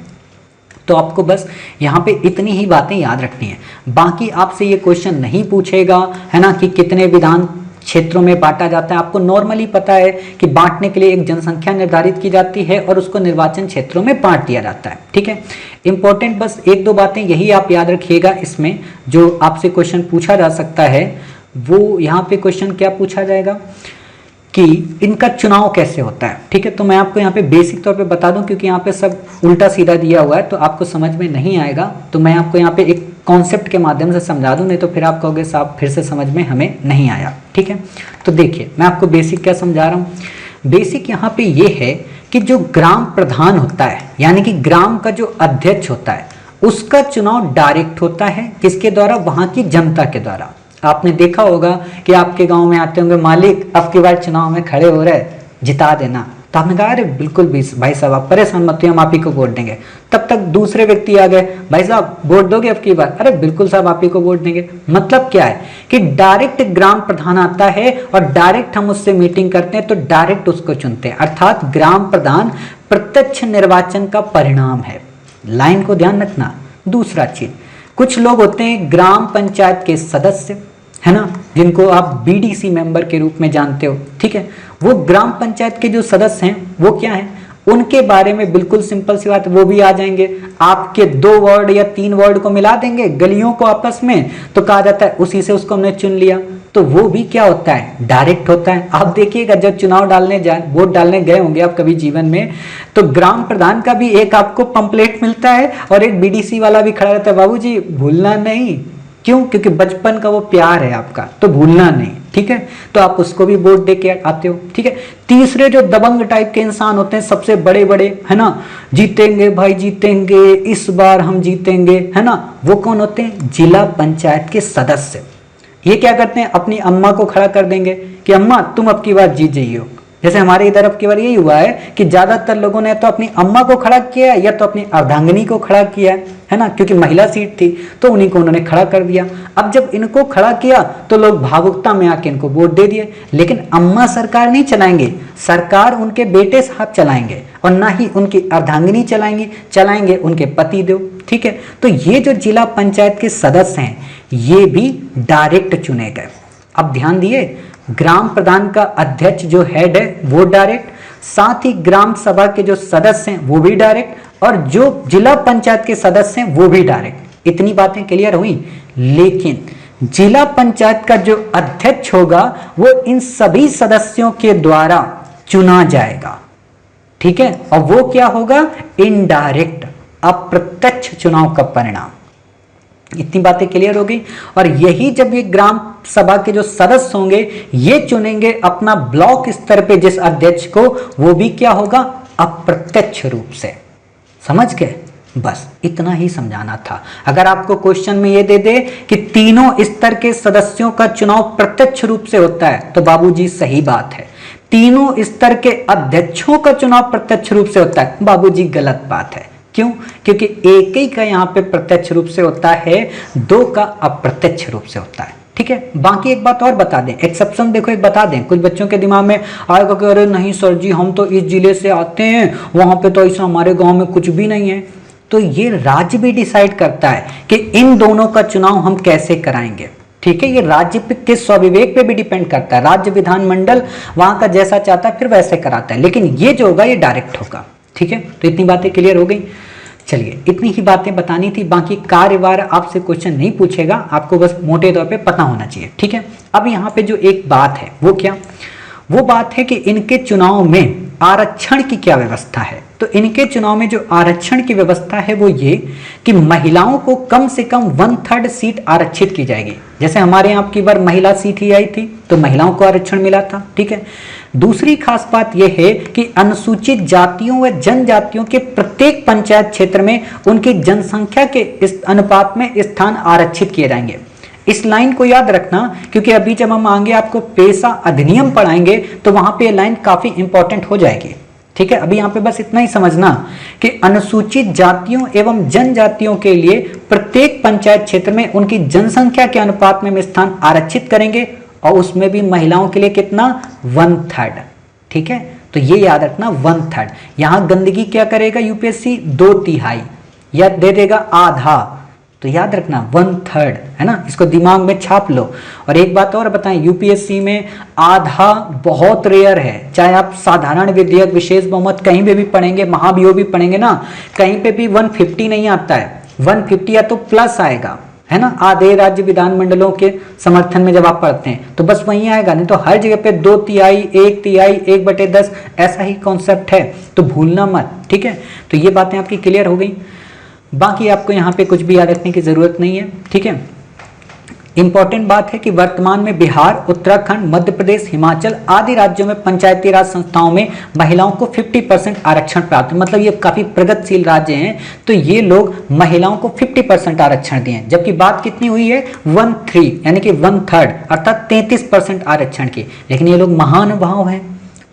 तो आपको बस यहाँ पे इतनी ही बातें याद रखनी है। बाकी आपसे ये क्वेश्चन नहीं पूछेगा, है ना, कि कितने विधान क्षेत्रों में बांटा जाता है। आपको नॉर्मली पता है कि बांटने के लिए एक जनसंख्या निर्धारित की जाती है और उसको निर्वाचन क्षेत्रों में बांट दिया जाता है, ठीक है। इंपॉर्टेंट बस एक दो बातें यही आप याद रखिएगा इसमें, जो आपसे क्वेश्चन पूछा जा सकता है। वो यहाँ पे क्वेश्चन क्या पूछा जाएगा कि इनका चुनाव कैसे होता है, ठीक है। तो मैं आपको यहाँ पे बेसिक तौर पे बता दूं, क्योंकि यहाँ पे सब उल्टा सीधा दिया हुआ है तो आपको समझ में नहीं आएगा। तो मैं आपको यहाँ पे एक कॉन्सेप्ट के माध्यम से समझा दूं, नहीं तो फिर आप कहोगे साहब फिर से समझ में हमें नहीं आया, ठीक है। तो देखिए मैं आपको बेसिक क्या समझा रहा हूँ। बेसिक यहाँ पे ये है कि जो ग्राम प्रधान होता है, यानी कि ग्राम का जो अध्यक्ष होता है, उसका चुनाव डायरेक्ट होता है। किसके द्वारा? वहाँ की जनता के द्वारा। आपने देखा होगा कि आपके गांव में आते होंगे, मालिक अब की बार चुनाव में खड़े हो रहे, जिता देना, तो आपने कहा अरे बिल्कुल भी भाई साहब आप परेशान मत होइए, हम आप ही को वोट देंगे। तब तक दूसरे व्यक्ति आ गए, भाई साहब वोट दोगे अब की बार? अरे बिल्कुल साहब आप ही को वोट देंगे। मतलब क्या है कि डायरेक्ट ग्राम प्रधान आता है और डायरेक्ट हम उससे मीटिंग करते हैं, तो डायरेक्ट उसको चुनते हैं। अर्थात ग्राम प्रधान प्रत्यक्ष निर्वाचन का परिणाम है। लाइन को ध्यान रखना। दूसरा चीज, कुछ लोग होते हैं ग्राम पंचायत के सदस्य, है ना, जिनको आप बीडीसी मेंबर के रूप में जानते हो, ठीक है। वो ग्राम पंचायत के जो सदस्य हैं वो क्या है, उनके बारे में बिल्कुल सिंपल सी बात, वो भी आ जाएंगे आपके 2 वार्ड या 3 वार्ड को मिला देंगे, गलियों को आपस में, तो कहा जाता है उसी से उसको हमने चुन लिया। तो वो भी क्या होता है, डायरेक्ट होता है। आप देखिएगा जब चुनाव डालने जाए, वोट डालने गए होंगे आप कभी जीवन में, तो ग्राम प्रधान का भी एक आपको पंपलेट मिलता है और एक बीडीसी वाला भी खड़ा रहता है, बाबूजी भूलना नहीं। क्यों? क्योंकि बचपन का वो प्यार है आपका, तो भूलना नहीं, ठीक है। तो आप उसको भी वोट दे के आते हो, ठीक है। तीसरे जो दबंग टाइप के इंसान होते हैं, सबसे बड़े बड़े, है ना, जीतेंगे भाई जीतेंगे, इस बार हम जीतेंगे, है ना, वो कौन होते हैं, जिला पंचायत के सदस्य। ये क्या करते हैं, अपनी अम्मा को खड़ा कर देंगे कि अम्मा तुम अब की बार जीत जाइयो। जैसे हमारे इधर अब की बार यही हुआ है कि ज्यादातर लोगों ने तो अपनी अम्मा को खड़ा किया या तो अपनी अर्धांगिनी को खड़ा किया है ना, क्योंकि महिला सीट थी तो उन्हीं को उन्होंने खड़ा कर दिया। अब जब इनको खड़ा किया तो लोग भावुकता में आके इनको वोट दे दिए, लेकिन अम्मा सरकार नहीं चलाएंगे, सरकार उनके बेटे साहब चलाएंगे, और ना ही उनकी अर्धांगिनी चलाएंगे उनके पति देव, ठीक है। तो ये जो जिला पंचायत के सदस्य हैं ये भी डायरेक्ट चुने गए। अब ध्यान दिए, ग्राम प्रधान का अध्यक्ष जो हेड है वो डायरेक्ट, साथ ही ग्राम सभा के जो सदस्य हैं वो भी डायरेक्ट, और जो जिला पंचायत के सदस्य हैं वो भी डायरेक्ट। इतनी बातें क्लियर हुई। लेकिन जिला पंचायत का जो अध्यक्ष होगा वो इन सभी सदस्यों के द्वारा चुना जाएगा, ठीक है। और वो क्या होगा, इनडायरेक्ट, अप्रत्यक्ष चुनाव का परिणाम। इतनी बातें क्लियर हो गई। और यही जब ये ग्राम सभा के जो सदस्य होंगे ये चुनेंगे अपना ब्लॉक स्तर पे जिस अध्यक्ष को, वो भी क्या होगा, अप्रत्यक्ष रूप से। समझ गए? बस इतना ही समझाना था। अगर आपको क्वेश्चन में ये दे दे कि तीनों स्तर के सदस्यों का चुनाव प्रत्यक्ष रूप से होता है, तो बाबूजी सही बात है। तीनों स्तर के अध्यक्षों का चुनाव प्रत्यक्ष रूप से होता है, बाबूजी गलत बात है। क्यों? क्योंकि एक ही का यहाँ पे प्रत्यक्ष रूप से होता है, 2 का अप्रत्यक्ष रूप से होता है, ठीक है। बाकी एक बात और बता दें, एक्सेप्शन देखो एक बता दें, कुछ बच्चों के दिमाग में आएगा कि अरे नहीं सर जी हम तो इस जिले से आते हैं, वहां पे तो ऐसा हमारे गांव में कुछ भी नहीं है। तो ये राज्य भी डिसाइड करता है कि इन दोनों का चुनाव हम कैसे कराएंगे, ठीक है। ये राज्य के स्वविवेक पे भी डिपेंड करता है, राज्य विधानमंडल वहां का जैसा चाहता है फिर वैसे कराता है, लेकिन ये जो होगा ये डायरेक्ट होगा, ठीक है। तो इतनी बातें क्लियर हो गई। चलिए इतनी ही बातें बतानी थी, बाकी कार्यवार आपसे क्वेश्चन नहीं पूछेगा, आपको बस मोटे तौर पे पता होना चाहिए, ठीक है। अब यहाँ पे जो एक बात है वो क्या, वो बात है कि इनके चुनाव में आरक्षण की क्या व्यवस्था है। तो इनके चुनाव में जो आरक्षण की व्यवस्था है वो ये कि महिलाओं को कम से कम 1/3 सीट आरक्षित की जाएगी। जैसे हमारे यहाँ की बार महिला सीट ही आई थी तो महिलाओं को आरक्षण मिला था, ठीक है। दूसरी खास बात यह है कि अनुसूचित जातियों व जनजातियों के प्रत्येक पंचायत क्षेत्र में उनकी जनसंख्या के इस अनुपात में स्थान आरक्षित किए जाएंगे। इस लाइन को याद रखना, क्योंकि अभी जब हम आगे आपको पेशा अधिनियम पढ़ाएंगे तो वहां पे लाइन काफी इंपॉर्टेंट हो जाएगी, ठीक है। अभी यहाँ पे बस इतना ही समझना कि अनुसूचित जातियों एवं जनजातियों के लिए प्रत्येक पंचायत क्षेत्र में उनकी जनसंख्या के अनुपात में स्थान आरक्षित करेंगे, और उसमें भी महिलाओं के लिए कितना, 1/3, ठीक है। तो ये याद रखना 1/3। यहां गंदगी क्या करेगा यूपीएससी, 2/3 या दे देगा आधा, तो याद रखना 1/3, है ना, इसको दिमाग में छाप लो। और एक बात और बताएं, यूपीएससी में आधा बहुत रेयर है, चाहे आप साधारण विधेयक विशेष बहुमत कहीं पे भी पढ़ेंगे, महाभियोग भी पढ़ेंगे ना, कहीं पे भी 150 नहीं आता है, 150 या तो प्लस आएगा, है ना। आधे राज्य विधानमंडलों के समर्थन में जब आप पढ़ते हैं तो बस वहीं आएगा, नहीं तो हर जगह पे 2/3, 1/3, 1/10 ऐसा ही कॉन्सेप्ट है, तो भूलना मत, ठीक है। तो ये बातें आपकी क्लियर हो गई। बाकी आपको यहाँ पे कुछ भी याद रखने की जरूरत नहीं है, ठीक है। इंपॉर्टेंट बात है कि वर्तमान में बिहार, उत्तराखंड, मध्य प्रदेश, हिमाचल आदि राज्यों में पंचायती राज संस्थाओं में महिलाओं को 50% आरक्षण प्राप्त है, मतलब ये काफी प्रगतिशील राज्य हैं, तो ये लोग महिलाओं को 50% आरक्षण दिए, जबकि बात कितनी हुई है, 1/3 यानी कि 1/3 अर्थात 33% आरक्षण की। लेकिन ये लोग महानुभाव हैं,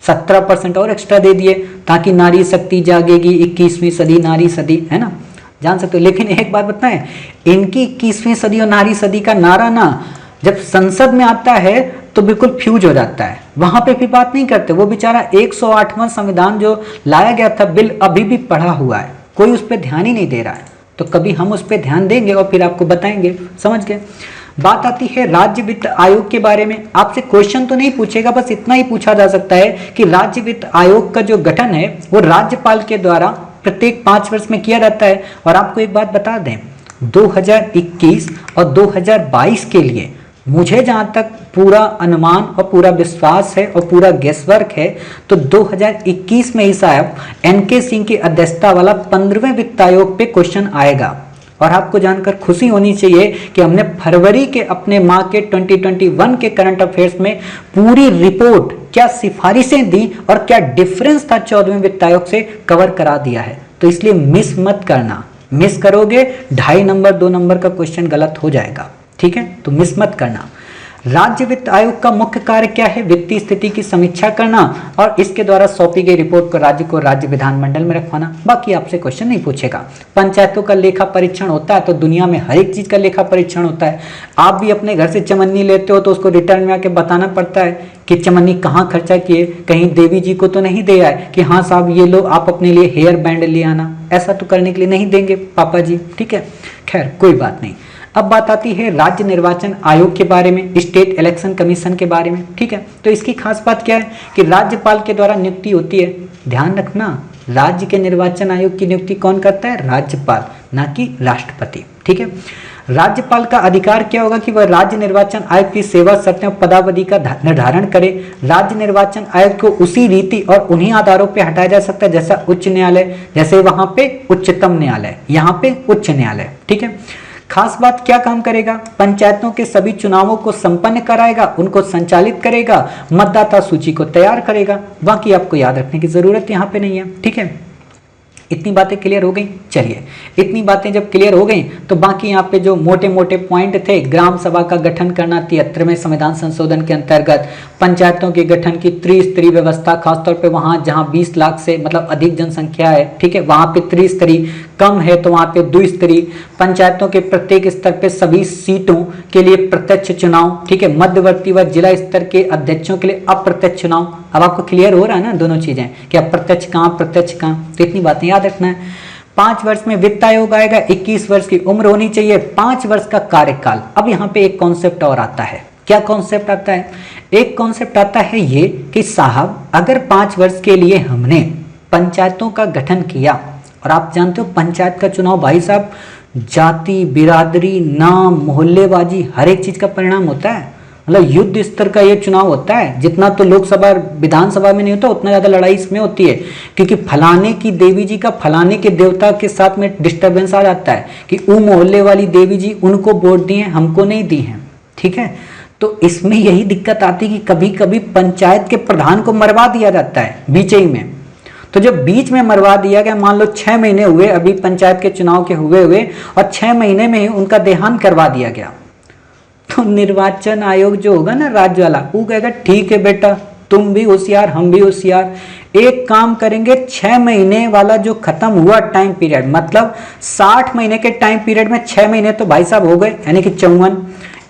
17% और एक्स्ट्रा दे दिए ताकि नारी शक्ति जागेगी, 21वीं सदी नारी सदी, है ना, जान सकते हो। लेकिन एक बात बताएं, इनकी 21वीं सदी और नारी सदी का नारा ना जब संसद में आता है तो बिल्कुल फ्यूज हो जाता है, वहां पे भी बात नहीं करते। वो बेचारा 108वां संविधान जो लाया गया था बिल अभी भी पड़ा हुआ है, कोई उस पर ध्यान ही नहीं दे रहा है। तो कभी हम उस पर ध्यान देंगे और फिर आपको बताएंगे, समझ गए। बात आती है राज्य वित्त आयोग के बारे में। आपसे क्वेश्चन तो नहीं पूछेगा, बस इतना ही पूछा जा सकता है कि राज्य वित्त आयोग का जो गठन है वो राज्यपाल के द्वारा प्रत्येक 5 वर्ष में किया जाता है। और आपको एक बात बता दें, 2021 और 2022 के लिए मुझे जहां तक पूरा अनुमान और पूरा विश्वास है और पूरा गेसवर्क है, तो 2021 में ही साहब एनके सिंह की अध्यक्षता वाला 15वें वित्त आयोग पे क्वेश्चन आएगा। और आपको जानकर खुशी होनी चाहिए कि हमने फरवरी के अपने माह के 2021 के करंट अफेयर्स में पूरी रिपोर्ट, क्या सिफारिशें दी और क्या डिफरेंस था 14वें वित्त आयोग से, कवर करा दिया है। तो इसलिए मिस मत करना, मिस करोगे 2.5 नंबर 2 नंबर का क्वेश्चन गलत हो जाएगा, ठीक है, तो मिस मत करना। राज्य वित्त आयोग का मुख्य कार्य क्या है? वित्तीय स्थिति की समीक्षा करना और इसके द्वारा सौंपी गई रिपोर्ट को राज्य विधानमंडल में रखवाना। बाकी आपसे क्वेश्चन नहीं पूछेगा। पंचायतों का लेखा परीक्षण होता है, तो दुनिया में हर एक चीज का लेखा परीक्षण होता है। आप भी अपने घर से चमन्नी लेते हो तो उसको रिटर्न में आके बताना पड़ता है कि चमन्नी कहाँ खर्चा किए, कहीं देवी जी को तो नहीं दे आए कि हाँ साहब ये लो आप अपने लिए हेयर बैंड ले आना। ऐसा तो करने के लिए नहीं देंगे पापा जी, ठीक है। खैर कोई बात नहीं। अब बात आती है राज्य निर्वाचन आयोग के बारे में, स्टेट इलेक्शन कमीशन के बारे में, ठीक है। तो इसकी खास बात क्या है कि राज्यपाल के द्वारा नियुक्ति होती है। ध्यान रखना, राज्य के निर्वाचन आयोग की नियुक्ति कौन करता है? राज्यपाल, ना कि राष्ट्रपति, ठीक है। राज्यपाल का अधिकार क्या होगा कि वह राज्य निर्वाचन आयोग की सेवा शर्तें और पदावधि का निर्धारण करे। राज्य निर्वाचन आयोग को उसी रीति और उन्हीं आधारों पर हटाया जा सकता है जैसा उच्च न्यायालय, जैसे वहां पे उच्चतम न्यायालय, यहाँ पे उच्च न्यायालय, ठीक है। खास बात क्या काम करेगा? पंचायतों के सभी चुनावों को संपन्न कराएगा, उनको संचालित करेगा, मतदाता सूची को तैयार करेगा। बाकी आपको याद रखने की जरूरत यहाँ पे नहीं है, ठीक है। इतनी बातें क्लियर हो गई। चलिए, इतनी बातें जब क्लियर हो गई तो बाकी यहाँ पे जो मोटे मोटे पॉइंट थे, ग्राम सभा का गठन करना 73वें संविधान संशोधन के अंतर्गत, पंचायतों के गठन की त्रिस्तरीय व्यवस्था, खासतौर पे वहाँ जहाँ 20 लाख से मतलब अधिक जनसंख्या है, ठीक है, वहाँ पे त्रिस्तरीय, कम है तो वहाँ पे द्विस्तरीय, पंचायतों के प्रत्येक स्तर पे सभी सीटों के लिए प्रत्यक्ष चुनाव, ठीक है, मध्यवर्ती व जिला स्तर के अध्यक्षों के लिए अप्रत्यक्ष चुनाव। अब आपको क्लियर हो रहा है ना दोनों चीजें कि अप्रत्यक्ष कहाँ प्रत्यक्ष कहाँ, तो इतनी बातें याद रखना है। 5 वर्ष में वित्त आयोग आएगा, 21 वर्ष की उम्र होनी चाहिए, 5 वर्ष का कार्यकाल। अब यहाँ पे एक कॉन्सेप्ट और आता है। क्या कॉन्सेप्ट आता है? एक कॉन्सेप्ट आता है ये कि साहब अगर 5 वर्ष के लिए हमने पंचायतों का गठन किया, और आप जानते हो पंचायत का चुनाव भाई साहब जाति, बिरादरी, नाम, मोहल्लेबाजी, हर एक चीज का परिणाम होता है। मतलब युद्ध स्तर का ये चुनाव होता है। जितना तो लोकसभा विधानसभा में नहीं होता उतना ज्यादा लड़ाई इसमें होती है, क्योंकि फलाने की देवी जी का फलाने के देवता के साथ में डिस्टर्बेंस आ जाता है कि वो मोहल्ले वाली देवी जी उनको वोट दिए, हमको नहीं दी हैं, ठीक है। तो इसमें यही दिक्कत आती है कि कभी कभी पंचायत के प्रधान को मरवा दिया जाता है बीच ही में। तो जब बीच में मरवा दिया गया, मान लो 6 महीने हुए अभी पंचायत के चुनाव के हुए और 6 महीने में ही उनका देहांत करवा दिया गया, तो निर्वाचन आयोग जो होगा ना राज्य वाला, वो कहेगा ठीक है बेटा, तुम भी होशियार हम भी होशियार, एक काम करेंगे, 6 महीने वाला जो खत्म हुआ टाइम पीरियड, मतलब 60 महीने के टाइम पीरियड में 6 महीने तो भाई साहब हो गए, यानी कि 54,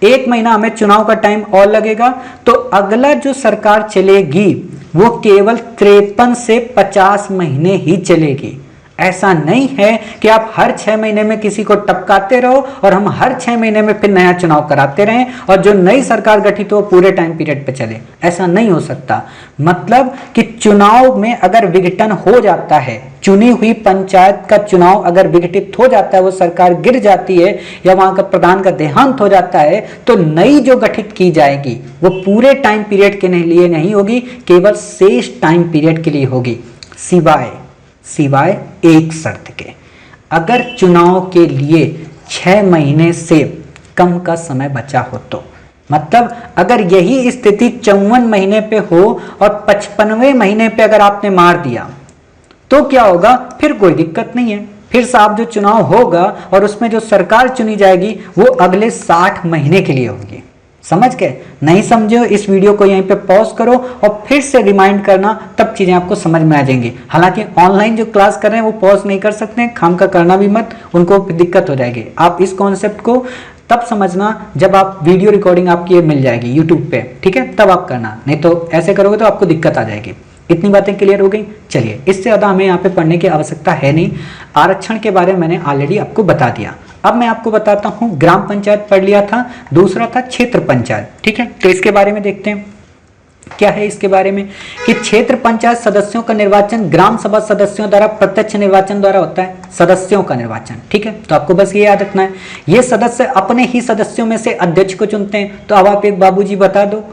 1 महीना हमें चुनाव का टाइम और लगेगा। तो अगला जो सरकार चलेगी वो केवल 53 से 50 महीने ही चलेगी। ऐसा नहीं है कि आप हर 6 महीने में किसी को टपकाते रहो और हम हर 6 महीने में फिर नया चुनाव कराते रहें और जो नई सरकार गठित हो पूरे टाइम पीरियड पे चले। ऐसा नहीं हो सकता। मतलब कि चुनाव में अगर विघटन हो जाता है, चुनी हुई पंचायत का चुनाव अगर विघटित हो जाता है, वो सरकार गिर जाती है या वहां का प्रधान का देहांत हो जाता है, तो नई जो गठित की जाएगी वो पूरे टाइम पीरियड के लिए नहीं होगी, केवल शेष टाइम पीरियड के लिए होगी, सिवाय एक शर्त के, अगर चुनाव के लिए 6 महीने से कम का समय बचा हो तो। मतलब अगर यही स्थिति 54 महीने पे हो और 55वें महीने पे अगर आपने मार दिया तो क्या होगा? फिर कोई दिक्कत नहीं है, फिर साहब जो चुनाव होगा और उसमें जो सरकार चुनी जाएगी वो अगले 60 महीने के लिए होगी। समझ गए? नहीं समझे हो इस वीडियो को यहीं पे पॉज करो और फिर से रिमाइंड करना, तब चीजें आपको समझ में आ जाएंगी। हालांकि ऑनलाइन जो क्लास कर रहे हैं वो पॉज नहीं कर सकते हैं, खाम का करना भी मत, उनको दिक्कत हो जाएगी। आप इस कॉन्सेप्ट को तब समझना जब आप वीडियो रिकॉर्डिंग आपकी मिल जाएगी यूट्यूब पे, ठीक है, तब आप करना, नहीं तो ऐसे करोगे तो आपको दिक्कत आ जाएगी। इतनी बातें क्लियर हो गई? चलिए, इससे ज़्यादा हमें यहाँ पे पढ़ने की आवश्यकता है नहीं। आरक्षण के बारे में मैंने ऑलरेडी आपको बता दिया। अब मैं आपको बताता हूँ, ग्राम पंचायत पढ़ लिया था, दूसरा था क्षेत्र पंचायत, ठीक है। तो इसके बारे में देखते हैं क्या है इसके बारे में, कि क्षेत्र पंचायत सदस्यों का निर्वाचन ग्राम सभा सदस्यों द्वारा प्रत्यक्ष निर्वाचन द्वारा होता है, सदस्यों का निर्वाचन, ठीक है। तो आपको बस ये याद रखना है, ये सदस्य अपने ही सदस्यों में से अध्यक्ष को चुनते हैं। तो अब आप एक बाबूजी बता दो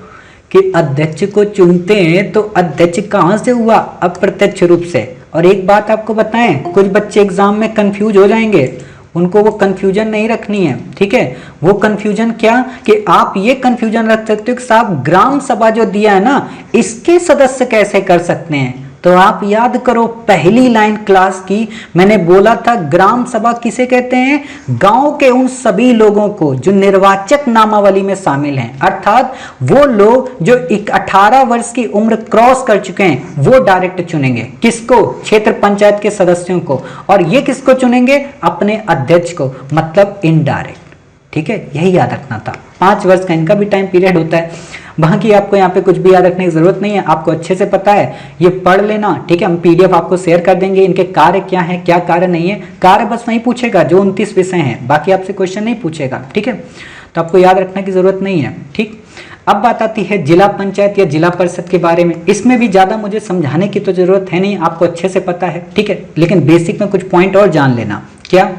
कि अध्यक्ष को चुनते हैं तो अध्यक्ष कहां से हुआ? अप्रत्यक्ष रूप से। और एक बात आपको बताएं, कुछ बच्चे एग्जाम में कंफ्यूज हो जाएंगे, उनको वो कंफ्यूजन नहीं रखनी है, ठीक है। वो कंफ्यूजन क्या, कि आप ये कंफ्यूजन रख सकते हो कि साहब ग्राम सभा जो दिया है ना, इसके सदस्य कैसे कर सकते हैं। तो आप याद करो पहली लाइन क्लास की, मैंने बोला था ग्राम सभा किसे कहते हैं? गांव के उन सभी लोगों को जो निर्वाचक नामावली में शामिल हैं, अर्थात वो लोग जो 18 वर्ष की उम्र क्रॉस कर चुके हैं, वो डायरेक्ट चुनेंगे। किसको? क्षेत्र पंचायत के सदस्यों को। और ये किसको चुनेंगे? अपने अध्यक्ष को, मतलब इनडायरेक्ट, ठीक है। यही याद रखना था। 5 वर्ष का इनका भी टाइम पीरियड होता है। बाकी आपको यहाँ पे कुछ भी याद रखने की जरूरत नहीं है, आपको अच्छे से पता है, ये पढ़ लेना, ठीक है। हम पीडीएफ आपको शेयर कर देंगे, इनके कार्य क्या है, क्या कार्य नहीं है। कार्य बस वही पूछेगा जो 29 विषय हैं, बाकी आपसे क्वेश्चन नहीं पूछेगा, ठीक है। तो आपको याद रखने की जरूरत नहीं है, ठीक। अब बात आती है जिला पंचायत या जिला परिषद के बारे में। इसमें भी ज्यादा मुझे समझाने की तो जरूरत है नहीं, आपको अच्छे से पता है, ठीक है। लेकिन बेसिक में कुछ पॉइंट और जान लेना। क्या?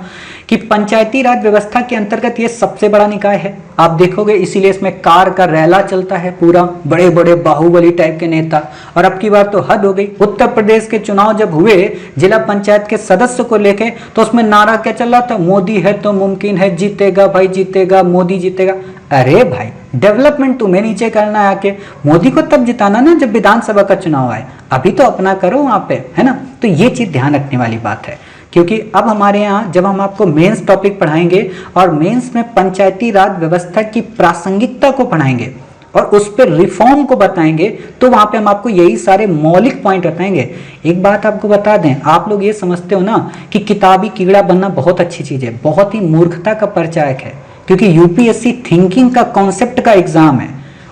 कि पंचायती राज व्यवस्था के अंतर्गत ये सबसे बड़ा निकाय है, आप देखोगे, इसीलिए इसमें कार का रैला चलता है, पूरा बड़े बड़े बाहुबली टाइप के नेता। और अब की बार तो हद हो गई, उत्तर प्रदेश के चुनाव जब हुए जिला पंचायत के सदस्य को लेके, तो उसमें नारा क्या चल रहा था? मोदी है तो मुमकिन है, जीतेगा भाई जीतेगा, मोदी जीतेगा। अरे भाई, डेवलपमेंट तुम्हें नीचे करना है आके, मोदी को तब जिताना ना जब विधानसभा का चुनाव आए, अभी तो अपना करो वहां पे, है ना। तो ये चीज ध्यान रखने वाली बात है, क्योंकि अब हमारे यहाँ जब हम आपको मेंस टॉपिक पढ़ाएंगे और मेंस में पंचायती राज व्यवस्था की प्रासंगिकता को पढ़ाएंगे और उस पर रिफॉर्म को बताएंगे, तो वहां पे हम आपको यही सारे मौलिक पॉइंट बताएंगे। एक बात आपको बता दें, आप लोग ये समझते हो ना कि किताबी कीड़ा बनना बहुत अच्छी चीज है, बहुत ही मूर्खता का परिचायक है। क्योंकि यूपीएससी थिंकिंग का कॉन्सेप्ट का एग्जाम है,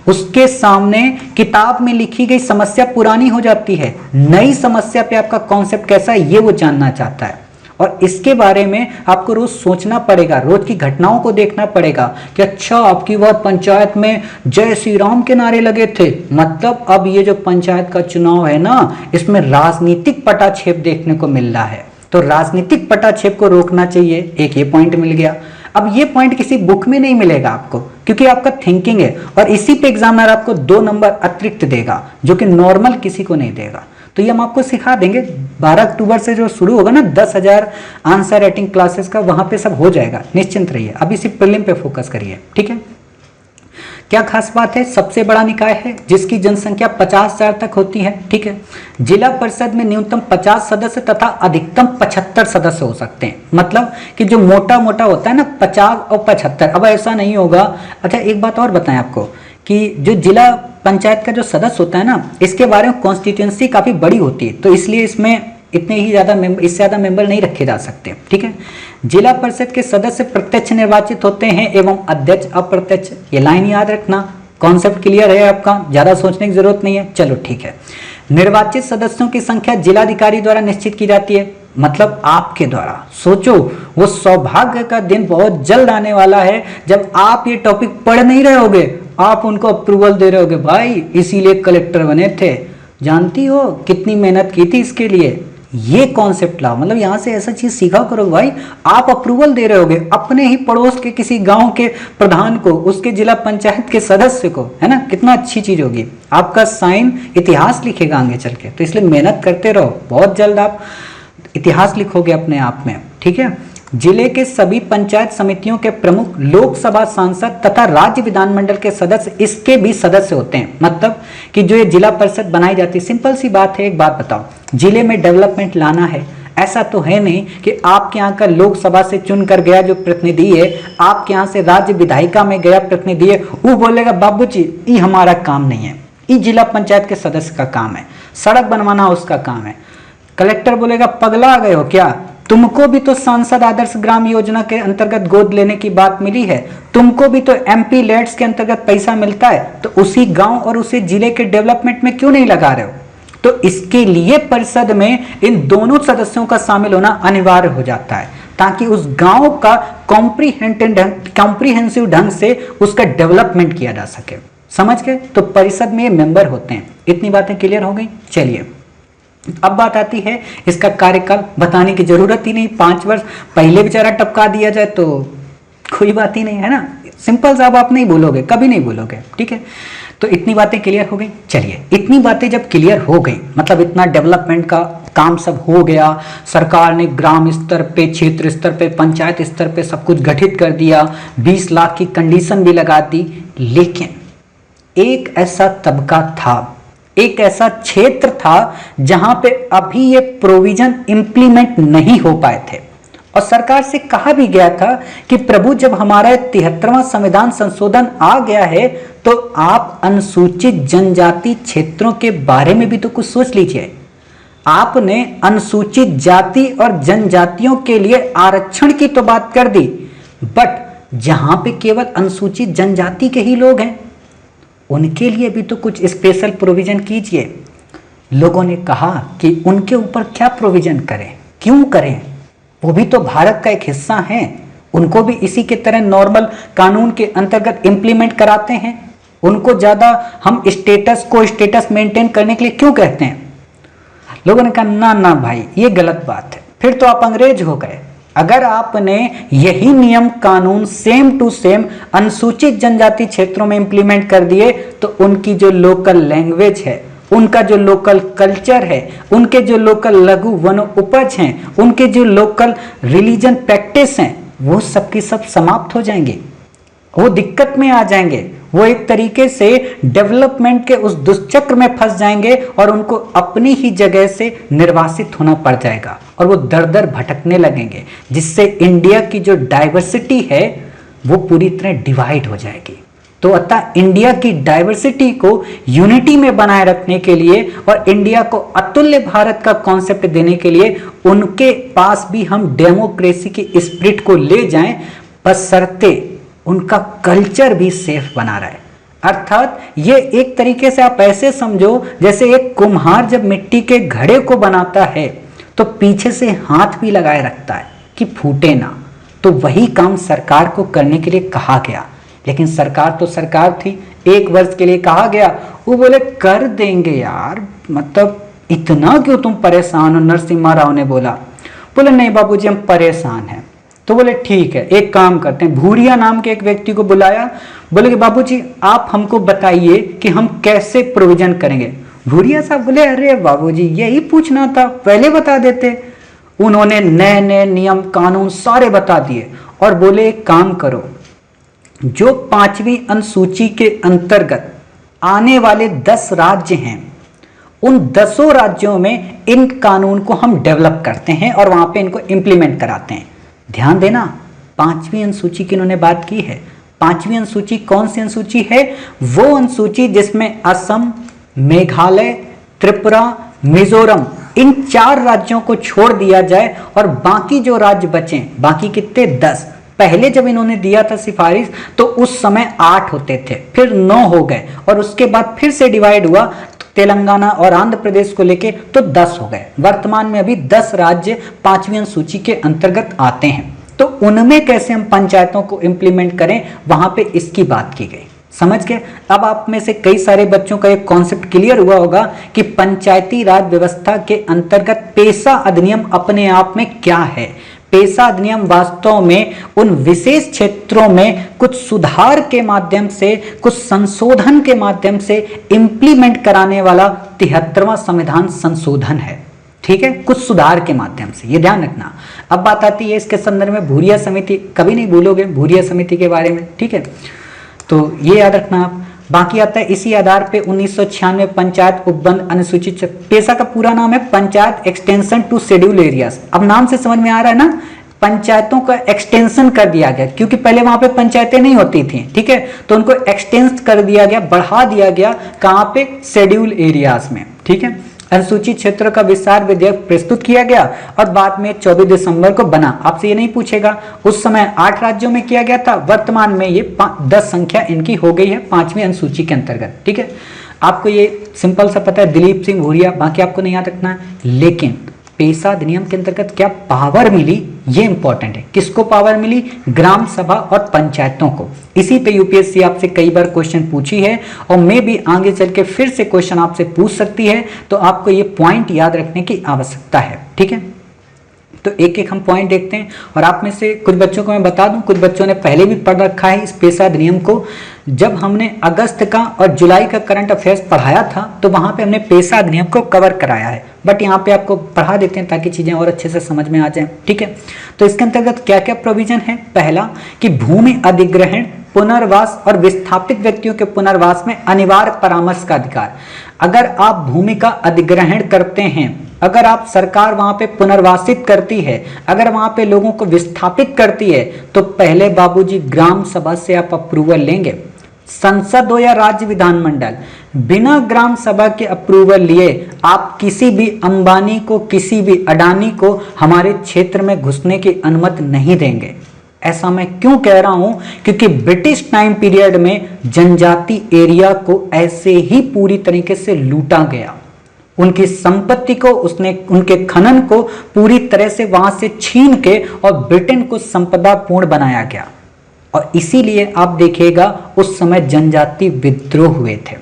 उसके सामने किताब में लिखी गई समस्या पुरानी हो जाती है, नई समस्या पे आपका कॉन्सेप्ट कैसा है ये वो जानना चाहता है। और इसके बारे में आपको रोज सोचना पड़ेगा, रोज की घटनाओं को देखना पड़ेगा कि अच्छा आपकी बार पंचायत में जय श्री राम के नारे लगे थे, मतलब अब ये जो पंचायत का चुनाव है ना, इसमें राजनीतिक पटाक्षेप देखने को मिल रहा है, तो राजनीतिक पटाक्षेप को रोकना चाहिए। एक ये पॉइंट मिल गया। अब ये पॉइंट किसी बुक में नहीं मिलेगा आपको, क्योंकि आपका थिंकिंग है, और इसी पे एग्जामिनर आपको 2 नंबर अतिरिक्त देगा, जो कि नॉर्मल किसी को नहीं देगा। तो ये हम आपको सिखा देंगे। 12 अक्टूबर से जो शुरू होगा ना 10,000 आंसर राइटिंग क्लासेस का, वहां पे सब हो जाएगा, निश्चिंत रहिए। अभी सिर्फ प्रीलिम पे फोकस करिए, ठीक है। क्या खास बात है? सबसे बड़ा निकाय है जिसकी जनसंख्या 50,000 तक होती है, ठीक है। जिला परिषद में न्यूनतम 50 सदस्य तथा अधिकतम 75 सदस्य हो सकते हैं। मतलब कि जो मोटा मोटा होता है ना 50 और 75, अब ऐसा नहीं होगा। अच्छा एक बात और बताएं आपको कि जो जिला पंचायत का जो सदस्य होता है ना, इसके बारे में कॉन्स्टिट्यूंसी काफी बड़ी होती है, तो इसलिए इसमें इतने ही ज्यादा इससे ज्यादा मेंबर नहीं रखे जा सकते, ठीक है। जिला परिषद के सदस्य प्रत्यक्ष निर्वाचित होते हैं एवं अध्यक्ष अप्रत्यक्ष। ये लाइन याद रखना, कॉन्सेप्ट क्लियर है आपका, ज्यादा सोचने की जरूरत नहीं है। चलो ठीक है। निर्वाचित सदस्यों की संख्या जिलाधिकारी द्वारा निश्चित की जाती है, मतलब आपके द्वारा। सोचो वो सौभाग्य का दिन बहुत जल्द आने वाला है जब आप ये टॉपिक पढ़ नहीं रहे होगे, आप उनको अप्रूवल दे रहे होगे, भाई इसीलिए कलेक्टर बने थे, जानती हो कितनी मेहनत की थी इसके लिए। ये कॉन्सेप्ट लाओ, मतलब यहां से ऐसा चीज सीखा करो भाई, आप अप्रूवल दे रहे होगे अपने ही पड़ोस के किसी गांव के प्रधान को, उसके जिला पंचायत के सदस्य को, है ना, कितना अच्छी चीज होगी। आपका साइन इतिहास लिखेगा आगे चल के, तो इसलिए मेहनत करते रहो, बहुत जल्द आप इतिहास लिखोगे अपने आप में, ठीक है। जिले के सभी पंचायत समितियों के प्रमुख, लोकसभा सांसद तथा राज्य विधानमंडल के सदस्य इसके भी सदस्य होते हैं। मतलब कि जो ये जिला परिषद बनाई जाती है, सिंपल सी बात है, एक बात बताओ, जिले में डेवलपमेंट लाना है, ऐसा तो है नहीं कि आपके यहाँ का लोकसभा से चुन कर गया जो प्रतिनिधि है, आपके यहाँ से राज्य विधायिका में गया प्रतिनिधि है, वो बोलेगा बाबूजी ये हमारा काम नहीं है, ये जिला पंचायत के सदस्य का काम है, सड़क बनवाना उसका काम है। कलेक्टर बोलेगा पगला गए हो क्या, तुमको भी तो सांसद आदर्श ग्राम योजना के अंतर्गत गोद लेने की बात मिली है, तुमको भी तो एमपी लेट्स के अंतर्गत पैसा मिलता है, तो उसी गांव और उसी जिले के डेवलपमेंट में क्यों नहीं लगा रहे हो। तो इसके लिए परिषद में इन दोनों सदस्यों का शामिल होना अनिवार्य हो जाता है, ताकि उस गांव का कॉम्प्रिहेंसिव ढंग से उसका डेवलपमेंट किया जा सके। समझ गए। तो परिषद में ये मेंबर होते हैं। इतनी बातें क्लियर हो गई। चलिए अब बात आती है इसका कार्यकाल, बताने की जरूरत ही नहीं, 5 वर्ष पहले बेचारा टपका दिया जाए तो कोई बात ही नहीं है ना, सिंपल साहब आप नहीं बोलोगे, कभी नहीं बोलोगे, ठीक है। तो इतनी बातें क्लियर हो गई। चलिए इतनी बातें जब क्लियर हो गई, मतलब इतना डेवलपमेंट का काम सब हो गया, सरकार ने ग्राम स्तर पे, क्षेत्र स्तर पे, पंचायत स्तर पे सब कुछ गठित कर दिया, 20 लाख की कंडीशन भी लगा दी, लेकिन एक ऐसा तबका था, एक ऐसा क्षेत्र था जहां पे अभी ये प्रोविजन इंप्लीमेंट नहीं हो पाए थे, और सरकार से कहा भी गया था कि प्रभु जब हमारा 73वां संविधान संशोधन आ गया है तो आप अनुसूचित जनजाति क्षेत्रों के बारे में भी तो कुछ सोच लीजिए। आपने अनुसूचित जाति और जनजातियों के लिए आरक्षण की तो बात कर दी, बट जहां पे केवल अनुसूचित जनजाति के ही लोग हैं उनके लिए भी तो कुछ स्पेशल प्रोविजन कीजिए। लोगों ने कहा कि उनके ऊपर क्या प्रोविजन करें, क्यों करें, वो भी तो भारत का एक हिस्सा हैं, उनको भी इसी के तरह नॉर्मल कानून के अंतर्गत इंप्लीमेंट कराते हैं, उनको ज़्यादा हम स्टेटस मेंटेन करने के लिए क्यों कहते हैं। लोगों ने कहा ना ना भाई ये गलत बात है, फिर तो आप अंग्रेज हो गए। अगर आपने यही नियम कानून सेम टू सेम अनुसूचित जनजाति क्षेत्रों में इंप्लीमेंट कर दिए तो उनकी जो लोकल लैंग्वेज है, उनका जो लोकल कल्चर है, उनके जो लोकल लघु वनो उपज हैं, उनके जो लोकल रिलीजन प्रैक्टिस हैं, वो सबकी सब समाप्त हो जाएंगे, वो दिक्कत में आ जाएंगे, वो एक तरीके से डेवलपमेंट के उस दुष्चक्र में फंस जाएंगे और उनको अपनी ही जगह से निर्वासित होना पड़ जाएगा और वो दर दर भटकने लगेंगे, जिससे इंडिया की जो डाइवर्सिटी है वो पूरी तरह डिवाइड हो जाएगी। तो अतः इंडिया की डाइवर्सिटी को यूनिटी में बनाए रखने के लिए और इंडिया को अतुल्य भारत का कॉन्सेप्ट देने के लिए उनके पास भी हम डेमोक्रेसी की स्पिरिट को ले जाएं, बशर्ते उनका कल्चर भी सेफ बना रहे। अर्थात ये एक तरीके से आप ऐसे समझो जैसे एक कुम्हार जब मिट्टी के घड़े को बनाता है तो पीछे से हाथ भी लगाए रखता है कि फूटे ना। तो वही काम सरकार को करने के लिए कहा गया, लेकिन सरकार तो सरकार थी, 1 वर्ष के लिए कहा गया, वो बोले कर देंगे यार, मतलब इतना क्यों तुम परेशान हो। नरसिम्हा राव ने बोला, बोले नहीं बाबूजी हम परेशान हैं। तो बोले ठीक है एक काम करते हैं, भूरिया नाम के एक व्यक्ति को बुलाया, बोले कि बाबूजी आप हमको बताइए कि हम कैसे प्रोविजन करेंगे। भूरिया साहब बोले अरे बाबूजी यही पूछना था, पहले बता देते। उन्होंने नए नए नियम कानून सारे बता दिए और बोले एक काम करो, जो 5वीं अनुसूची के अंतर्गत आने वाले 10 राज्य हैं उन 10 राज्यों में इन कानून को हम डेवलप करते हैं और वहां पे इनको इंप्लीमेंट कराते हैं। ध्यान देना 5वीं अनुसूची की इन्होंने बात की है। 5वीं अनुसूची कौन सी अनुसूची है? वो अनुसूची जिसमें असम, मेघालय, त्रिपुरा, मिजोरम इन 4 राज्यों को छोड़ दिया जाए और बाकी जो राज्य बचे, बाकी कितने 10। पहले जब इन्होंने दिया था सिफारिश तो उस समय 8 होते थे, फिर 9 हो गए और उसके बाद फिर से डिवाइड हुआ तो तेलंगाना और आंध्र प्रदेश को लेके तो 10 हो गए। वर्तमान में अभी 10 राज्य 5वीं अनुसूची के अंतर्गत आते हैं। तो उनमें कैसे हम पंचायतों को इंप्लीमेंट करें, वहां पे इसकी बात की गई। समझ गए। अब आप में से कई सारे बच्चों का एक कॉन्सेप्ट क्लियर हुआ होगा कि पंचायती राज व्यवस्था के अंतर्गत पेशा अधिनियम अपने आप में क्या है। पेशा अधिनियम वास्तव में उन विशेष क्षेत्रों में कुछ सुधार के माध्यम से, कुछ संशोधन के माध्यम से इंप्लीमेंट कराने वाला 73वां संविधान संशोधन है। ठीक है, कुछ सुधार के माध्यम से, ये ध्यान रखना। अब बात आती है इसके संदर्भ में भूरिया समिति, कभी नहीं भूलोगे भूरिया समिति के बारे में। ठीक है, तो ये याद रखना आप। बाकी आता है इसी आधार पे 1996 पंचायत उपबंध अनुसूचित पेशा का पूरा नाम है Panchayat extension to schedule areas. अब नाम से समझ में आ रहा है ना, पंचायतों का एक्सटेंशन कर दिया गया, क्योंकि पहले वहां पे पंचायतें नहीं होती थी, ठीक है, तो उनको एक्सटेंस कर दिया गया, बढ़ा दिया गया, कहां पे, शेड्यूल एरियाज में, ठीक है। अनुसूचित क्षेत्र का विस्तार विधेयक प्रस्तुत किया गया और बाद में 24 दिसंबर को बना। आपसे ये नहीं पूछेगा, उस समय 8 राज्यों में किया गया था, वर्तमान में ये 10 संख्या इनकी हो गई है 5वीं अनुसूची के अंतर्गत, ठीक है। आपको ये सिंपल सा पता है, दिलीप सिंह भूरिया, बाकी आपको नहीं याद रखना है। लेकिन पेशा अधिनियम के अंतर्गत क्या पावर मिली, ये इंपॉर्टेंट है। किसको पावर मिली? ग्राम सभा और पंचायतों को। इसी पे यूपीएससी आपसे कई बार क्वेश्चन पूछी है और मे भी आगे चल के फिर से क्वेश्चन आपसे पूछ सकती है, तो आपको ये पॉइंट याद रखने की आवश्यकता है, ठीक है। तो एक एक हम पॉइंट देखते हैं और आप में से कुछ बच्चों को मैं बता दूं, कुछ बच्चों ने पहले भी पढ़ रखा है इस पेशा अधिनियम को। जब हमने अगस्त का और जुलाई का करंट अफेयर्स पढ़ाया था तो वहां पे हमने पेशा अधिनियम को कवर कराया है, बट यहाँ पे आपको पढ़ा देते हैं ताकि चीजें और अच्छे से समझ में आ जाए, ठीक है। तो इसके अंतर्गत क्या क्या प्रोविजन है? पहला कि भूमि अधिग्रहण, पुनर्वास और विस्थापित व्यक्तियों के पुनर्वास में अनिवार्य परामर्श का अधिकार। अगर आप भूमि का अधिग्रहण करते हैं, अगर आप सरकार वहां पे पुनर्वासित करती है, अगर वहां पे लोगों को विस्थापित करती है, तो पहले बाबूजी ग्राम सभा से आप अप्रूवल लेंगे। संसद हो या राज्य विधानमंडल, बिना ग्राम सभा के अप्रूवल लिए आप किसी भी अंबानी को, किसी भी अडानी को हमारे क्षेत्र में घुसने की अनुमति नहीं देंगे। ऐसा मैं क्यों कह रहा हूं? क्योंकि ब्रिटिश टाइम पीरियड में जनजाति एरिया को ऐसे ही पूरी तरीके से लूटा गया, उनकी संपत्ति को, उसने उनके खनन को पूरी तरह से वहां से छीन के और ब्रिटेन को संपदा पूर्ण बनाया गया। और इसीलिए आप देखिएगा उस समय जनजाति विद्रोह हुए थे,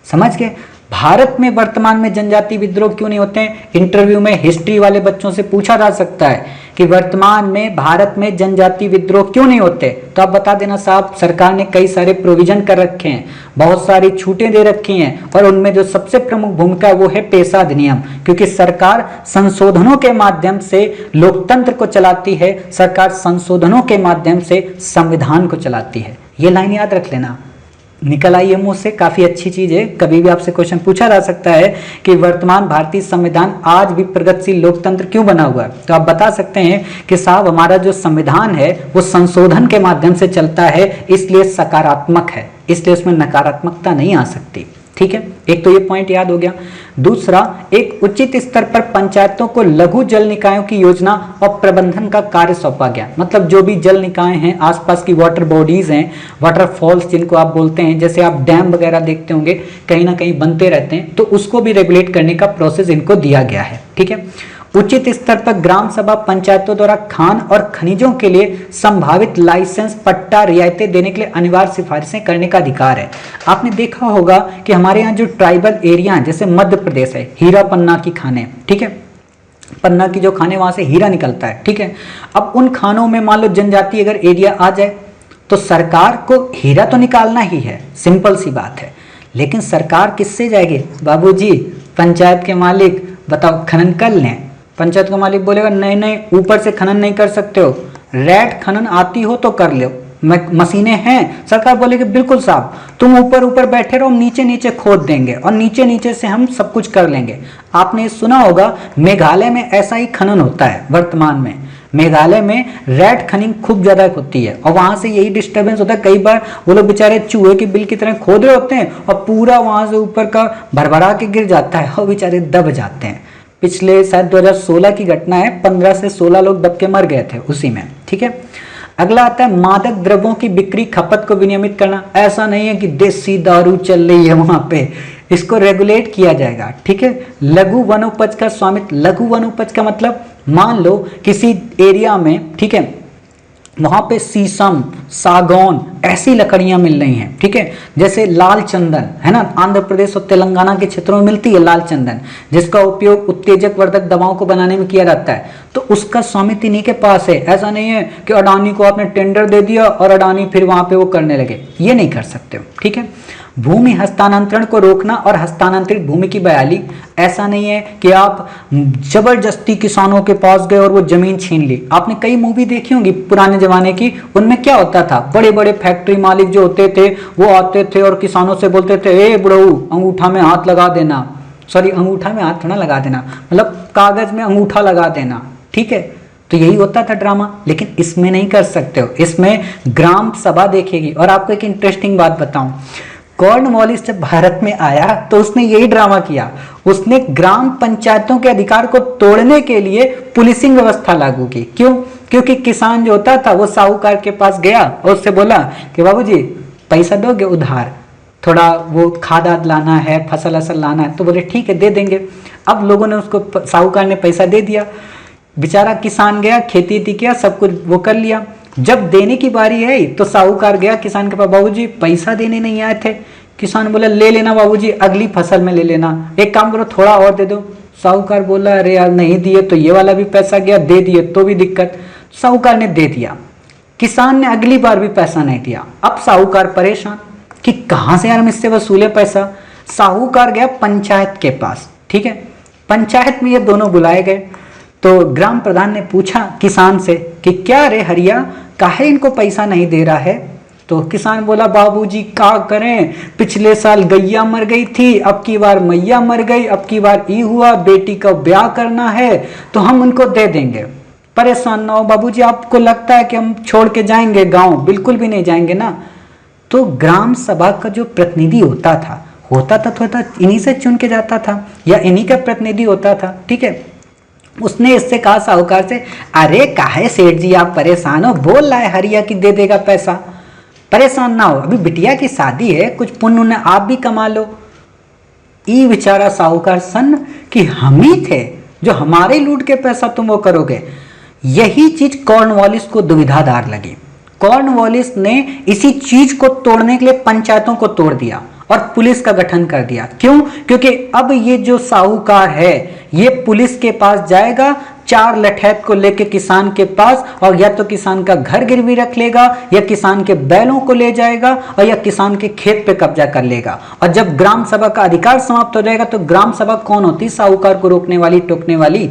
समझ गए। भारत में वर्तमान में जनजाति विद्रोह क्यों नहीं होते हैं? इंटरव्यू में हिस्ट्री वाले बच्चों से पूछा जा सकता है कि वर्तमान में भारत में जनजाति विद्रोह क्यों नहीं होते, तो आप बता देना साहब, सरकार ने कई सारे प्रोविजन कर रखे हैं, बहुत सारी छूटें दे रखी हैं, और उनमें जो सबसे प्रमुख भूमिका है वो है पेशा अधिनियम। क्योंकि सरकार संशोधनों के माध्यम से लोकतंत्र को चलाती है, सरकार संशोधनों के माध्यम से संविधान को चलाती है। ये लाइन याद रख लेना, निकल आई है मुंह से, काफी अच्छी चीज है। कभी भी आपसे क्वेश्चन पूछा जा सकता है कि वर्तमान भारतीय संविधान आज भी प्रगतिशील लोकतंत्र क्यों बना हुआ है, तो आप बता सकते हैं कि साहब हमारा जो संविधान है वो संशोधन के माध्यम से चलता है, इसलिए सकारात्मक है, इसलिए उसमें नकारात्मकता नहीं आ सकती, ठीक है। एक तो ये पॉइंट याद हो गया। दूसरा, एक उचित स्तर पर पंचायतों को लघु जल निकायों की योजना और प्रबंधन का कार्य सौंपा गया। मतलब जो भी जल निकाय हैं, आसपास की वाटर बॉडीज हैं, वाटरफॉल्स जिनको आप बोलते हैं, जैसे आप डैम वगैरह देखते होंगे कहीं ना कहीं बनते रहते हैं, तो उसको भी रेगुलेट करने का प्रोसेस इनको दिया गया है, ठीक है। उचित स्तर पर ग्राम सभा पंचायतों द्वारा खान और खनिजों के लिए संभावित लाइसेंस, पट्टा, रियायतें देने के लिए अनिवार्य सिफारिशें करने का अधिकार है। आपने देखा होगा कि हमारे यहाँ जो ट्राइबल एरिया है, जैसे मध्य प्रदेश है, हीरा पन्ना की खानें, ठीक है, पन्ना की जो खाने वहां से हीरा निकलता है, ठीक है। अब उन खानों में मान लो जनजाति अगर एरिया आ जाए तो सरकार को हीरा तो निकालना ही है, सिंपल सी बात है, लेकिन सरकार किससे जाएगी? बाबूजी पंचायत के मालिक, बताओ खनन कर लें। पंचायत का मालिक बोलेगा नहीं नहीं, ऊपर से खनन नहीं कर सकते हो, रैट खनन आती हो तो कर लो, मशीनें हैं। सरकार बोलेगी बिल्कुल साहब, तुम ऊपर ऊपर बैठे रहो, नीचे नीचे खोद देंगे और नीचे नीचे से हम सब कुछ कर लेंगे। आपने सुना होगा मेघालय में ऐसा ही खनन होता है वर्तमान में। मेघालय में रैट खनिंग खूब ज्यादा होती है और वहां से यही डिस्टर्बेंस होता है। कई बार वो लोग बेचारे चूहे के बिल की तरह खोद रहे होते हैं और पूरा वहां से ऊपर का भरभरा के गिर जाता है और बेचारे दब जाते हैं। पिछले शायद 2016 की घटना है, 15 से 16 लोग दब के मर गए थे उसी में, ठीक है। अगला आता है मादक द्रव्यों की बिक्री, खपत को विनियमित करना। ऐसा नहीं है कि देसी दारू चल रही है वहां पे, इसको रेगुलेट किया जाएगा, ठीक है। लघु वनोपज का स्वामित्व। लघु वनोपज का मतलब मान लो किसी एरिया में, ठीक है, वहां पे शीशम, सागौन ऐसी लकड़ियां मिल रही हैं, ठीक है, जैसे लाल चंदन है ना, आंध्र प्रदेश और तेलंगाना के क्षेत्रों में मिलती है लाल चंदन, जिसका उपयोग उत्तेजक वर्धक दवाओं को बनाने में किया जाता है। तो उसका स्वामित्व इन्हीं के पास है। ऐसा नहीं है कि अडानी को आपने टेंडर दे दिया और अडानी फिर वहां पे वो करने लगे, ये नहीं कर सकते हो, ठीक है। भूमि हस्तांतरण को रोकना और हस्तांतरित भूमि की बहाली ऐसा नहीं है कि आप जबरदस्ती किसानों के पास गए और वो जमीन छीन ली। आपने कई मूवी देखी होंगी पुराने जमाने की, उनमें क्या होता था, बड़े बड़े फैक्ट्री मालिक जो होते थे वो आते थे और किसानों से बोलते थे, ए बुढ़ऊ अंगूठा में हाथ लगा देना, सॉरी अंगूठा में हाथ थोड़ा लगा देना, मतलब कागज में अंगूठा लगा देना, ठीक है। तो यही होता था ड्रामा, लेकिन इसमें नहीं कर सकते हो, इसमें ग्राम सभा देखेगी। और आपको एक इंटरेस्टिंग बात बताऊं, कॉर्नवालिस जब भारत में आया तो उसने यही ड्रामा किया, उसने ग्राम पंचायतों के अधिकार को तोड़ने के लिए पुलिसिंग व्यवस्था लागू की। क्यों? क्योंकि किसान जो होता था वो साहूकार के पास गया और उससे बोला कि बाबूजी पैसा दोगे उधार, थोड़ा वो खाद आद लाना है, फसल असल लाना है, तो बोले ठीक है दे देंगे। अब लोगों ने उसको, साहूकार ने पैसा दे दिया, बेचारा किसान गया, खेती किया, सब कुछ वो कर लिया। जब देने की बारी आई तो साहूकार गया किसान के पास, बाबूजी पैसा देने नहीं आए थे। किसान बोला ले लेना बाबूजी, अगली फसल में ले लेना, एक काम करो थोड़ा और दे दो। साहूकार बोला अरे यार नहीं दिए तो ये वाला भी पैसा गया, दे दिए तो भी दिक्कत। साहूकार ने दे दिया, किसान ने अगली बार भी पैसा नहीं दिया। अब साहूकार परेशान कि कहां से यार हम इससे वसूले पैसा। साहूकार गया पंचायत के पास, ठीक है। पंचायत में ये दोनों बुलाए गए तो ग्राम प्रधान ने पूछा किसान से कि क्या रे हरिया, काहे इनको पैसा नहीं दे रहा है। तो किसान बोला बाबूजी क्या करें, पिछले साल गैया मर गई थी, अब की बार मैया मर गई, अब की बार ई हुआ, बेटी का ब्याह करना है तो हम उनको दे देंगे, परेशान ना हो बाबूजी। आपको लगता है कि हम छोड़ के जाएंगे गांव? बिल्कुल भी नहीं जाएंगे ना। तो ग्राम सभा का जो प्रतिनिधि होता था थोड़ा इन्हीं से चुन के जाता था या इन्हीं का प्रतिनिधि होता था, ठीक है। उसने इससे कहा साहूकार से, अरे काहे सेठ जी आप परेशान हो, बोल रहा है हरिया की दे देगा पैसा, परेशान ना हो, अभी बिटिया की शादी है, कुछ पुण्य उन्हें आप भी कमा लो। ई बेचारा साहूकार सन्न कि हम ही थे जो हमारे लूट के पैसा तुम वो करोगे। यही चीज कॉर्नवालिस को दुविधादार लगी। कॉर्नवालिस ने इसी चीज को तोड़ने के लिए पंचायतों को तोड़ दिया और पुलिस का गठन कर दिया। क्यों? क्योंकि अब ये जो साहूकार है ये पुलिस के पास जाएगा, चार लठैत को लेके किसान के पास, और या तो किसान का घर गिरवी रख लेगा या किसान के बैलों को ले जाएगा और या किसान के खेत पे कब्जा कर लेगा। और जब ग्राम सभा का अधिकार समाप्त हो जाएगा तो ग्राम सभा कौन होती? साहूकार को रोकने वाली, टोकने वाली।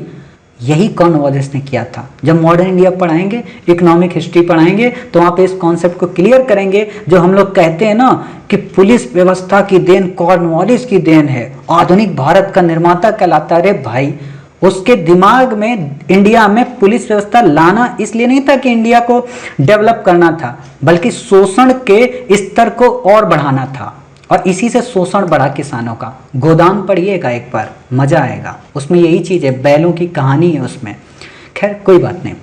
यही कॉर्नवालिस ने किया था। जब मॉडर्न इंडिया पढ़ाएंगे, इकोनॉमिक हिस्ट्री पढ़ाएंगे तो वहां पे इस कॉन्सेप्ट को क्लियर करेंगे। जो हम लोग कहते हैं ना कि पुलिस व्यवस्था की देन कॉर्नवालिस की देन है, आधुनिक भारत का निर्माता कहलाता। रे भाई, उसके दिमाग में इंडिया में पुलिस व्यवस्था लाना इसलिए नहीं था कि इंडिया को डेवलप करना था, बल्कि शोषण के स्तर को और बढ़ाना था। और इसी से शोषण बढ़ा किसानों का। गोदान पढ़िएगा एक बार, मजा आएगा, उसमें यही चीज है, बैलों की कहानी है उसमें। खैर कोई बात नहीं।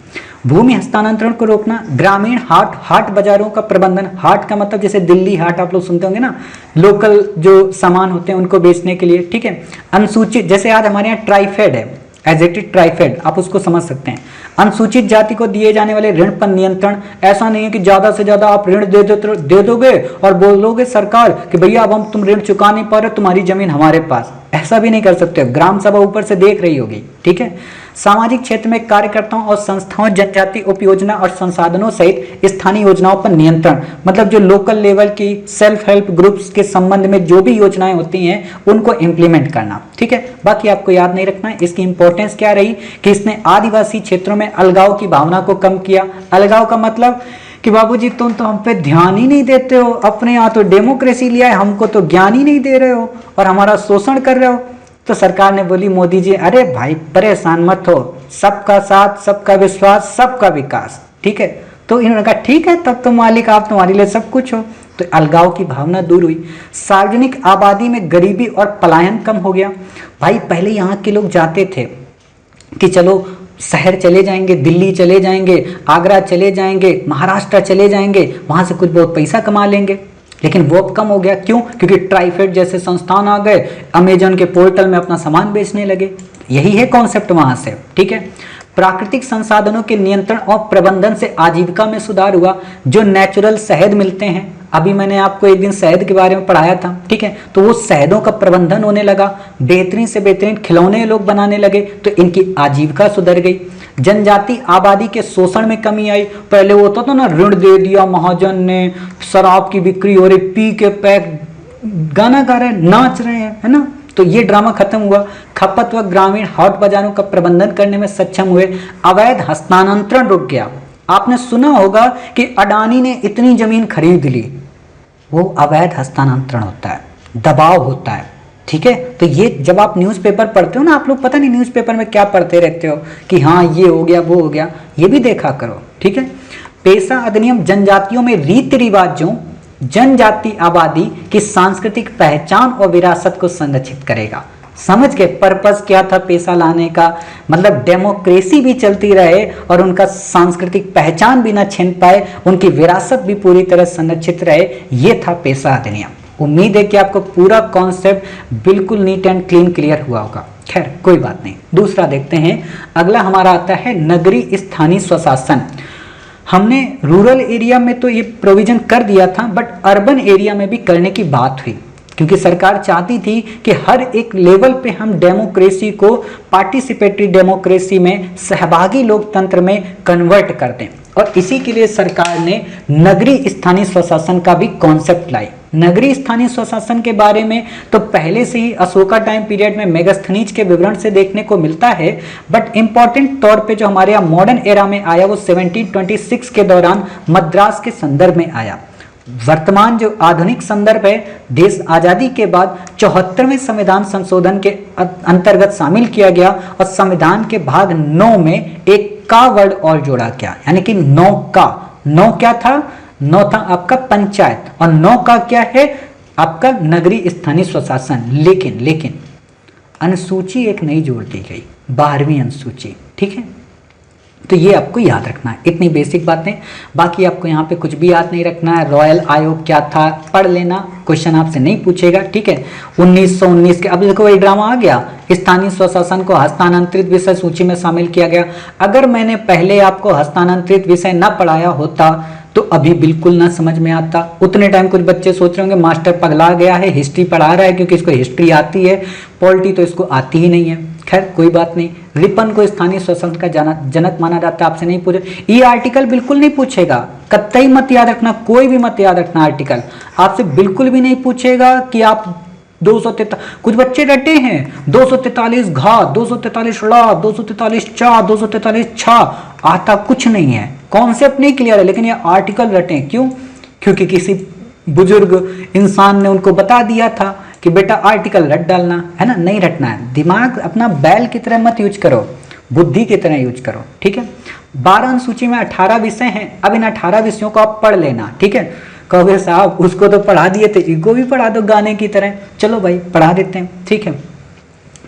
भूमि हस्तांतरण को रोकना, ग्रामीण हाट बाजारों का प्रबंधन। हाट का मतलब जैसे दिल्ली हाट आप लोग सुनते होंगे ना, लोकल जो सामान होते हैं उनको बेचने के लिए, ठीक है। अनुसूचित, जैसे आज हमारे यहाँ ट्राइफेड है, एग्जेक्टिव ट्राइफेड, आप उसको समझ सकते हैं। अनुसूचित जाति को दिए जाने वाले ऋण पर नियंत्रण। ऐसा नहीं है कि ज्यादा से ज्यादा आप ऋण दे दोगे और बोलोगे सरकार कि भैया अब हम तुम ऋण चुका नहीं पा रहे, तुम्हारी जमीन हमारे पास, ऐसा भी नहीं कर सकते। ग्राम सभा ऊपर से देख रही होगी, ठीक है। सामाजिक क्षेत्र में कार्यकर्ताओं और संस्थाओं, जनजाति उपयोजना और संसाधनों सहित स्थानीय योजनाओं पर नियंत्रण, मतलब जो लोकल लेवल की सेल्फ हेल्प ग्रुप्स के संबंध में जो भी योजनाएं होती हैं उनको इम्प्लीमेंट करना, ठीक है। बाकी आपको याद नहीं रखना है इसकी इंपॉर्टेंस क्या रही कि इसने आदिवासी क्षेत्रों में अलगाव की भावना को कम किया। अलगाव का मतलब कि बाबूजी तुम तो हम पे ध्यान ही नहीं देते हो, अपने यहाँ तो डेमोक्रेसी लिया है, हमको तो ज्ञान ही नहीं दे रहे हो और हमारा शोषण कर रहे हो। तो सरकार ने बोली मोदी जी, अरे भाई परेशान मत हो, सबका साथ, सबका विश्वास, सबका विकास, ठीक है। तो इन्होंने कहा ठीक है, तब तो मालिक आप, तुम्हारे लिए सब कुछ हो। तो अलगाव की भावना दूर हुई। सार्वजनिक आबादी में गरीबी और पलायन कम हो गया। भाई पहले यहाँ के लोग जाते थे कि चलो शहर चले जाएंगे, दिल्ली चले जाएंगे, आगरा चले जाएंगे, महाराष्ट्र चले जाएंगे, वहां से कुछ बहुत पैसा कमा लेंगे। लेकिन वो अब कम हो गया। क्यों? क्योंकि ट्राइफेड जैसे संस्थान आ गए, अमेजन के पोर्टल में अपना सामान बेचने लगे। यही है कॉन्सेप्ट वहां से, ठीक है। प्राकृतिक संसाधनों के नियंत्रण और प्रबंधन से आजीविका में सुधार हुआ। जो नेचुरल शहद मिलते हैं, अभी मैंने आपको एक दिन शहद के बारे में पढ़ाया था, ठीक है। तो वो शहदों का प्रबंधन होने लगा, बेहतरीन से बेहतरीन खिलौने लोग बनाने लगे, तो इनकी आजीविका सुधर गई। जनजाति आबादी के शोषण में कमी आई। पहले वो होता था ना, ऋण दे दिया महाजन ने, शराब की बिक्री हो रही, पी के पैक गाना गा रहे हैं, नाच रहे हैं, है ना। तो ये ड्रामा खत्म हुआ। खपत व ग्रामीण हॉट बाजारों का प्रबंधन करने में सक्षम हुए। अवैध हस्तांतरण रुक गया। आपने सुना होगा कि अडानी ने इतनी जमीन खरीद ली, वो अवैध हस्तांतरण होता है, दबाव होता है, ठीक है। तो ये जब आप न्यूज़पेपर पढ़ते हो ना, आप लोग पता नहीं न्यूज़पेपर में क्या पढ़ते रहते हो कि हाँ ये हो गया वो हो गया, ये भी देखा करो, ठीक है। पेशा अधिनियम जनजातियों में रीति रिवाजों, जनजाति आबादी की सांस्कृतिक पहचान और विरासत को संरक्षित करेगा। समझ के पर्पस क्या था पेशा लाने का, मतलब डेमोक्रेसी भी चलती रहे और उनका सांस्कृतिक पहचान भी ना छिन पाए, उनकी विरासत भी पूरी तरह संरक्षित रहे, ये था पेशा अधिनियम। उम्मीद है कि आपको पूरा कॉन्सेप्ट बिल्कुल नीट एंड क्लीन क्लियर हुआ होगा। खैर कोई बात नहीं, दूसरा देखते हैं। अगला हमारा आता है नगरीय स्थानीय स्वशासन। हमने रूरल एरिया में तो ये प्रोविजन कर दिया था, बट अर्बन एरिया में भी करने की बात हुई, क्योंकि सरकार चाहती थी कि हर एक लेवल पे हम डेमोक्रेसी को पार्टिसिपेटरी डेमोक्रेसी में, सहभागी लोकतंत्र में कन्वर्ट कर दें। और इसी के लिए सरकार ने नगरीय स्थानीय स्वशासन का भी कॉन्सेप्ट लाई। नगरीय स्थानीय स्वशासन के बारे में तो पहले से ही अशोका टाइम पीरियड में मेगास्थनीज के विवरण से देखने को मिलता है, बट इंपॉर्टेंट तौर पे जो हमारे यहाँ मॉडर्न एरा में आया वो 1726 के दौरान मद्रास के संदर्भ में आया। वर्तमान जो आधुनिक संदर्भ है, देश आजादी के बाद 74वें संविधान संशोधन के अंतर्गत शामिल किया गया और संविधान के भाग 9 में एक का वर्ड और जोड़ा गया, यानी कि 9 का। 9 क्या था? 9 था आपका पंचायत, और 9 का क्या है? आपका नगरीय स्थानीय स्वशासन। लेकिन अनुसूची एक नई जोड़ दी गई, 12वीं अनुसूची, ठीक है। तो ये आपको याद रखना है, इतनी बेसिक बातें। बाकी आपको यहाँ पे कुछ भी याद नहीं रखना है। रॉयल आयोग क्या था पढ़ लेना, क्वेश्चन आपसे नहीं पूछेगा, ठीक है। 1919 के, अब देखो वही ड्रामा आ गया, स्थानीय स्वशासन को हस्तांतरित विषय सूची में शामिल किया गया। अगर मैंने पहले आपको हस्तांतरित विषय न पढ़ाया होता तो अभी बिल्कुल ना समझ में आता। उतने टाइम कुछ बच्चे सोच रहे होंगे मास्टर पगला गया है, हिस्ट्री पढ़ा रहा है, क्योंकि इसको हिस्ट्री आती है, पॉलिटी तो इसको आती ही नहीं है। खैर कोई बात नहीं। रिपन को स्थानीय स्वशासन का जनक माना जाता है, आपसे नहीं पूछे। ये आर्टिकल बिल्कुल नहीं पूछेगा, कतई मत याद रखना, कोई भी मत याद रखना आर्टिकल, आपसे बिल्कुल भी नहीं पूछेगा कि आप 243, कुछ बच्चे डटे हैं 243 घा, 243 ला, 243 चा, 243 छा, आता कुछ नहीं है, कॉन्सेप्ट नहीं क्लियर है, लेकिन ये आर्टिकल रटे। क्यों? क्योंकि किसी बुजुर्ग इंसान ने उनको बता दिया था कि बेटा आर्टिकल रट डालना है ना, नहीं रटना है। दिमाग अपना बैल की तरह मत यूज करो, बुद्धि की तरह यूज करो, ठीक है। 12 अनुसूची में 18 विषय हैं। अब इन 18 विषयों को आप पढ़ लेना, ठीक है। कहोगे साहब उसको तो पढ़ा दिए थे, इनको भी पढ़ा दो गाने की तरह। चलो भाई पढ़ा देते हैं, ठीक है,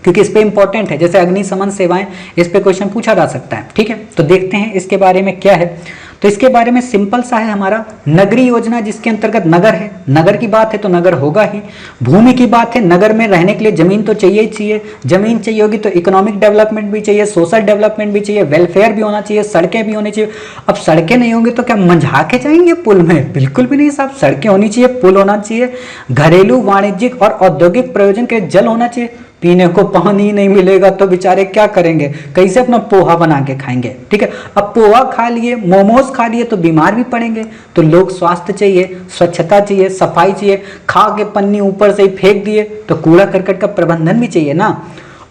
क्योंकि इस पे इंपॉर्टेंट है। जैसे अग्निशमन सेवाएं, इस पे क्वेश्चन पूछा जा सकता है, ठीक है। तो देखते हैं इसके बारे में क्या है। तो इसके बारे में सिंपल सा है हमारा, नगरीय योजना जिसके अंतर्गत नगर है, नगर की बात है तो नगर होगा ही। भूमि की बात है, नगर में रहने के लिए जमीन तो चाहिए ही चाहिए। जमीन चाहिए होगी तो इकोनॉमिक डेवलपमेंट भी चाहिए, सोशल डेवलपमेंट भी चाहिए, वेलफेयर भी होना चाहिए, सड़कें भी होनी चाहिए। अब सड़कें नहीं होंगी तो क्या मंझा के जाएंगे पुल में? बिल्कुल भी नहीं साहब, सड़कें होनी चाहिए, पुल होना चाहिए, घरेलू वाणिज्यिक और औद्योगिक प्रयोजन के जल होना चाहिए। पीने को पानी नहीं मिलेगा तो बेचारे क्या करेंगे, कैसे अपना पोहा बना के खाएंगे, ठीक है। अब पोहा खा लिए, मोमोज खा लिए तो बीमार भी पड़ेंगे। तो लोग स्वास्थ्य चाहिए, स्वच्छता चाहिए, सफाई चाहिए। खा के पन्नी ऊपर से ही फेंक दिए तो कूड़ा करकट का प्रबंधन भी चाहिए ना।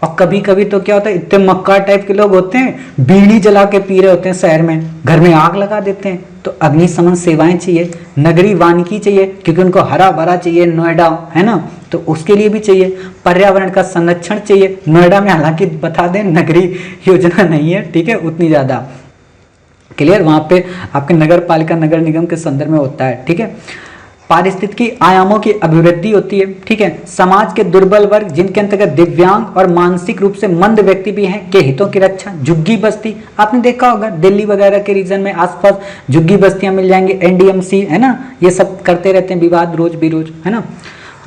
और कभी कभी तो क्या होता है, इतने मक्का टाइप के लोग होते हैं, बीड़ी जला के पी रहे होते हैं शहर में, घर में आग लगा देते हैं। तो अग्निशमन सेवाएं चाहिए, नगरीय वानिकी चाहिए, क्योंकि उनको हरा भरा चाहिए, नोएडा है ना, तो उसके लिए भी चाहिए। पर्यावरण का संरक्षण चाहिए। नोएडा में हालांकि बता दें नगरीय योजना नहीं है, ठीक है, उतनी ज्यादा क्लियर, वहां पे आपके नगर पालिका नगर निगम के संदर्भ में होता है, ठीक है। पारिस्थितिकी आयामों की अभिवृद्धि होती है, ठीक है। समाज के दुर्बल वर्ग जिनके अंतर्गत दिव्यांग और मानसिक रूप से मंद व्यक्ति भी हैं के हितों की रक्षा। झुग्गी बस्ती आपने देखा होगा, दिल्ली वगैरह के रीजन में आसपास झुग्गी बस्तियां मिल जाएंगी, एनडीएमसी है ना, ये सब करते रहते हैं विवाद रोज बिरोज, है ना।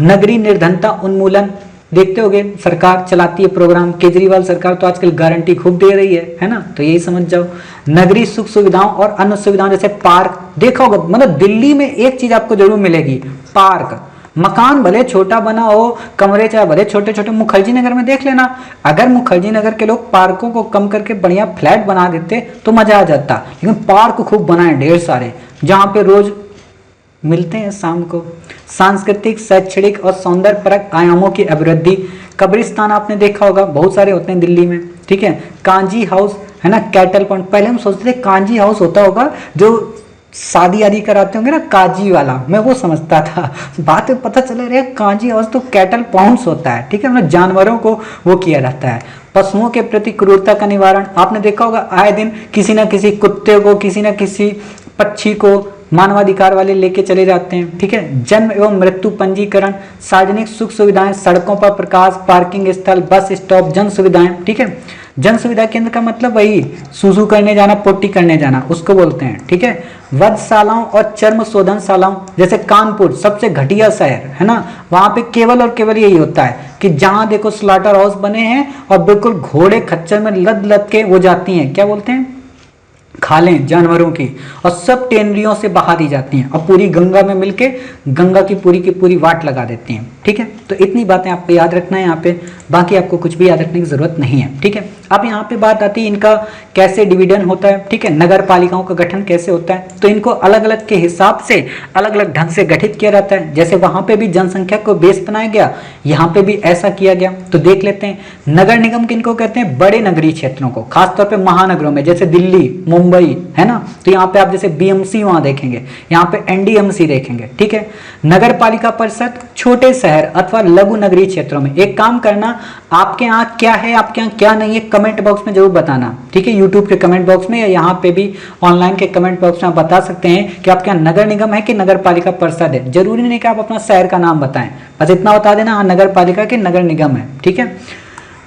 नगरीय निर्धनता उन्मूलन देखते होगे, सरकार चलाती है प्रोग्राम, केजरीवाल सरकार तो आजकल गारंटी खूब दे रही है ना, तो यही समझ जाओ। नगरीय सुख सुविधाओं और अन्य सुविधाओं जैसे पार्क, देखा होगा, मतलब दिल्ली में एक चीज आपको जरूर मिलेगी, पार्क। मकान भले छोटा बना हो, कमरे चाहे भले छोटे छोटे, मुखर्जी नगर में देख लेना, अगर मुखर्जी नगर के लोग पार्कों को कम करके बढ़िया फ्लैट बना देते तो मजा आ जाता। लेकिन पार्क खूब बनाए ढेर सारे, जहाँ पे रोज मिलते हैं शाम को, सांस्कृतिक, शैक्षणिक और सौंदर्यपरक आयामों की अभिवृद्धि। कब्रिस्तान आपने देखा होगा, बहुत सारे होते हैं दिल्ली में, ठीक है। कांजी हाउस है ना, कैटल पॉइंट। पहले हम सोचते थे कांजी हाउस होता होगा जो शादी आदि कराते होंगे ना, काजी वाला, मैं वो समझता था। बात में पता चला रे कांजी हाउस तो कैटल पॉइंट्स होता है, ठीक है, मतलब जानवरों को वो किया जाता है। पशुओं के प्रति क्रूरता का निवारण, आपने देखा होगा आए दिन किसी ना किसी कुत्ते को, किसी ना किसी पक्षी को मानवाधिकार वाले लेके चले जाते हैं, ठीक है। जन्म एवं मृत्यु पंजीकरण, सार्वजनिक सुख सुविधाएं, सड़कों पर प्रकाश, पार्किंग स्थल, बस स्टॉप, जन सुविधाएं, ठीक है। जन सुविधा केंद्र का मतलब वही सुसु करने जाना, पोटी करने जाना, उसको बोलते हैं, ठीक है। वधशालाओं और चर्म शोधनशालाओं, जैसे कानपुर सबसे घटिया शहर है ना, वहां पे केवल और केवल यही होता है कि जहां देखो स्लॉटर हाउस बने हैं और बिल्कुल घोड़े खच्चर में लद लद के वो जाती हैं, क्या बोलते हैं, खालें जानवरों की, और सब टेनरियों से बहा दी जाती हैं और पूरी गंगा में मिलके गंगा की पूरी वाट लगा देती हैं, ठीक है। तो इतनी बातें आपको याद रखना है यहाँ पे, बाकी आपको कुछ भी याद रखने की जरूरत नहीं है, ठीक है। अब यहाँ पे बात आती है इनका कैसे डिवीजन होता है, ठीक है, नगर पालिकाओं का गठन कैसे होता है। तो इनको अलग अलग के हिसाब से अलग अलग ढंग से गठित किया जाता है। जैसे वहां पे भी जनसंख्या को बेस बनाया गया, यहाँ पे भी ऐसा किया गया। तो देख लेते हैं, नगर निगम किनको कहते हैं, बड़े नगरीय क्षेत्रों को, खासतौर पर महानगरों में, जैसे दिल्ली, मुंबई है ना, तो यहाँ पे आप जैसे बीएमसी वहां देखेंगे, यहाँ पे एनडीएमसी देखेंगे, ठीक है। नगर पालिका परिषद छोटे शहर अथवा लघु नगरीय क्षेत्रों में। एक काम करना, आपके यहाँ क्या है, आपके यहाँ क्या नहीं है, कमेंट बॉक्स में जरूर बताना, ठीक है। यूट्यूब के कमेंट बॉक्स में या यहाँ पे भी ऑनलाइन के कमेंट बॉक्स में आप बता सकते हैं कि आपके यहाँ नगर निगम है कि नगर पालिका परिषद है। जरूरी नहीं कि आप अपना शहर का नाम बताएं, बस इतना बता देना हाँ नगर पालिका के नगर निगम है, ठीक है।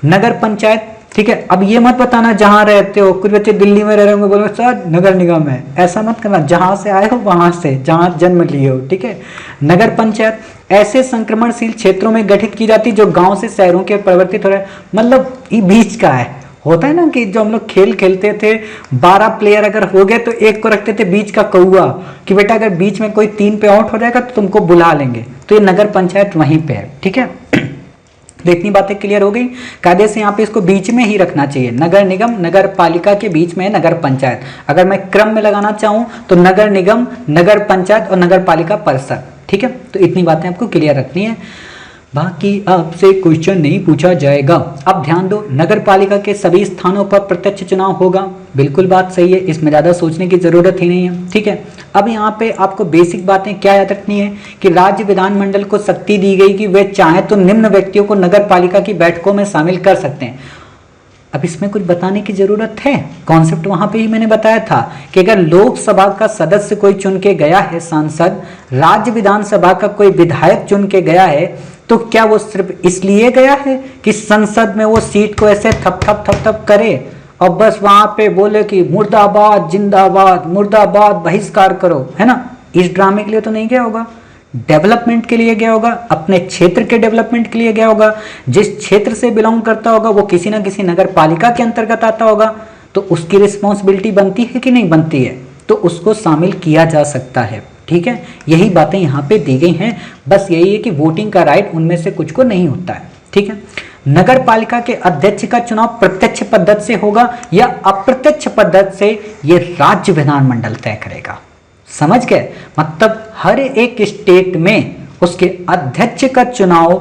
नगर पंचायत, ठीक है। अब ये मत बताना जहां रहते हो, कुछ बच्चे दिल्ली में रह रहे होंगे, बोलो सर नगर निगम है, ऐसा मत करना, जहां से आए हो वहां से, जहां जन्म लिए हो, ठीक है। नगर पंचायत ऐसे संक्रमणशील क्षेत्रों में गठित की जाती जो गांव से शहरों के परिवर्तित हो रहे, मतलब ये बीच का है। होता है ना कि जो हम लोग खेल खेलते थे, 12 प्लेयर अगर हो गए तो एक को रखते थे बीच का कौआ, कि बेटा अगर बीच में कोई 3 पे आउट हो जाएगा तो तुमको बुला लेंगे। तो ये नगर पंचायत वहीं पे है, ठीक है। तो इतनी बातें क्लियर हो गई। कायदे से यहाँ पे इसको बीच में ही रखना चाहिए, नगर निगम नगर पालिका के बीच में नगर पंचायत। अगर मैं क्रम में लगाना चाहूं तो नगर निगम, नगर पंचायत और नगर पालिका परिषद, ठीक है। तो इतनी बातें आपको क्लियर रखनी है, बाकी आपसे क्वेश्चन नहीं पूछा जाएगा। अब ध्यान दो, नगर पालिका के सभी स्थानों पर प्रत्यक्ष चुनाव होगा, बिल्कुल बात सही है, इसमें ज्यादा सोचने की जरूरत ही नहीं है, ठीक है। अब यहाँ पे आपको बेसिक बातें क्या याद रखनी है कि राज्य विधानमंडल को शक्ति दी गई कि वे चाहे तो निम्न व्यक्तियों को नगर पालिका की बैठकों में शामिल कर सकते हैं। अब इसमें कुछ बताने की जरूरत है, कॉन्सेप्ट वहां पे ही मैंने बताया था कि अगर लोकसभा का सदस्य कोई चुन के गया है सांसद, राज्य विधानसभा का कोई विधायक चुन के गया है, तो क्या वो सिर्फ इसलिए गया है कि संसद में वो सीट को ऐसे थप थप थप थप करे और बस वहां पे बोले कि मुर्दाबाद जिंदाबाद, मुर्दाबाद बहिष्कार करो, है ना। इस ड्रामे के लिए तो नहीं गया होगा, डेवलपमेंट के लिए गया होगा, अपने क्षेत्र के डेवलपमेंट के लिए गया होगा। जिस क्षेत्र से बिलोंग करता होगा वो किसी ना किसी नगर पालिका के अंतर्गत आता होगा, तो उसकी रिस्पॉन्सिबिलिटी बनती है कि नहीं बनती है, तो उसको शामिल किया जा सकता है, ठीक है। यही बातें यहाँ पे दी गई हैं, बस यही है कि वोटिंग का राइट उनमें से कुछ को नहीं होता है, ठीक है। नगर पालिका के अध्यक्ष का चुनाव प्रत्यक्ष पद्धति से होगा या अप्रत्यक्ष पद्धति से, ये राज्य विधानमंडल तय करेगा, समझ गए। मतलब हर एक स्टेट में उसके अध्यक्ष का चुनाव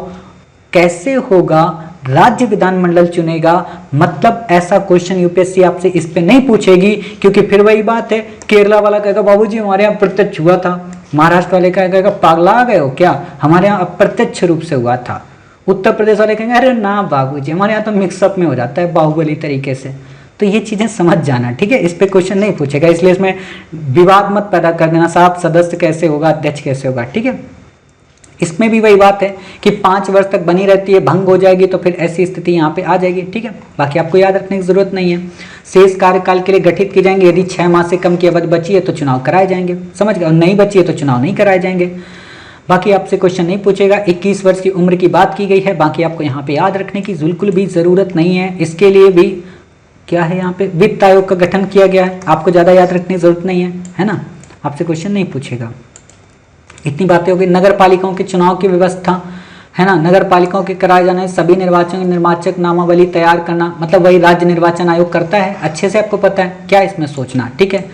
कैसे होगा, राज्य विधानमंडल चुनेगा। मतलब ऐसा क्वेश्चन यूपीएससी आपसे इस पे नहीं पूछेगी, क्योंकि फिर वही बात है, केरला वाला कहेगा बाबूजी हमारे यहाँ प्रत्यक्ष हुआ था, महाराष्ट्र वाले कहेगा पागला गए हो क्या, हमारे यहाँ अप्रत्यक्ष रूप से हुआ था, उत्तर प्रदेश वाले कहेंगे अरे ना बाबूजी हमारे यहाँ तो मिक्सअप में हो जाता है बाहुबली तरीके से। तो ये चीजें समझ जाना, ठीक है, इस पे क्वेश्चन नहीं पूछेगा, इसलिए इसमें विवाद मत पैदा कर देना साहब सदस्य कैसे होगा, अध्यक्ष कैसे होगा, ठीक है। इसमें भी वही बात है कि 5 वर्ष तक बनी रहती है, भंग हो जाएगी तो फिर ऐसी स्थिति यहाँ पे आ जाएगी, ठीक है। बाकी आपको याद रखने की जरूरत नहीं है। शेष कार्यकाल के लिए गठित की जाएंगे, यदि 6 माह से कम की अवधि बची है तो चुनाव कराए जाएंगे, समझ गए, और नहीं बची है तो चुनाव नहीं कराए जाएंगे। बाकी आपसे क्वेश्चन नहीं पूछेगा। 21 वर्ष की उम्र की बात की गई है, बाकी आपको यहाँ पे याद रखने की बिल्कुल भी जरूरत नहीं है। इसके लिए भी क्या है, यहाँ पे वित्त आयोग का गठन किया गया है, आपको ज्यादा याद रखने की जरूरत नहीं है ना, आपसे क्वेश्चन नहीं पूछेगा। इतनी बातें हो गई। नगर पालिकाओं के चुनाव की व्यवस्था है ना, नगर पालिकाओं के कराए जाने सभी निर्वाचन की निर्वाचक नामावली तैयार करना, मतलब वही राज्य निर्वाचन आयोग करता है, अच्छे से आपको पता है, क्या इसमें सोचना, ठीक है।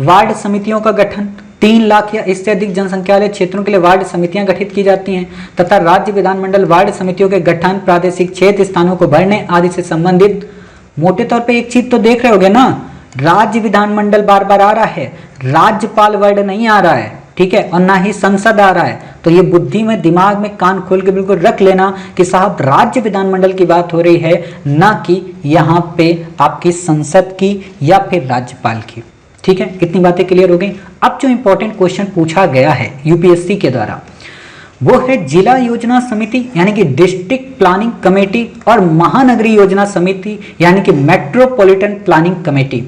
वार्ड समितियों का गठन, 3 लाख या इससे अधिक जनसंख्या वाले क्षेत्रों के लिए वार्ड समितियां गठित की जाती हैं तथा राज्य विधानमंडल वार्ड समितियों के गठन, प्रादेशिक क्षेत्र स्थानों को भरने आदि से संबंधित। मोटे तौर पे एक चीज तो देख रहे होगे ना, राज्य विधानमंडल बार बार आ रहा है, राज्यपाल वर्ड नहीं आ रहा है, ठीक है, और ना ही संसद आ रहा है। तो ये बुद्धि में, दिमाग में कान खोल के बिल्कुल रख लेना कि साहब राज्य विधानमंडल की बात हो रही है, ना कि यहाँ पे आपकी संसद की या फिर राज्यपाल की। ठीक है, इतनी बातें क्लियर हो गई। अब जो इंपॉर्टेंट क्वेश्चन पूछा गया है यूपीएससी के द्वारा वो है जिला योजना समिति यानी कि डिस्ट्रिक्ट प्लानिंग कमेटी और महानगरीय योजना समिति यानी कि मेट्रोपॉलिटन प्लानिंग कमेटी।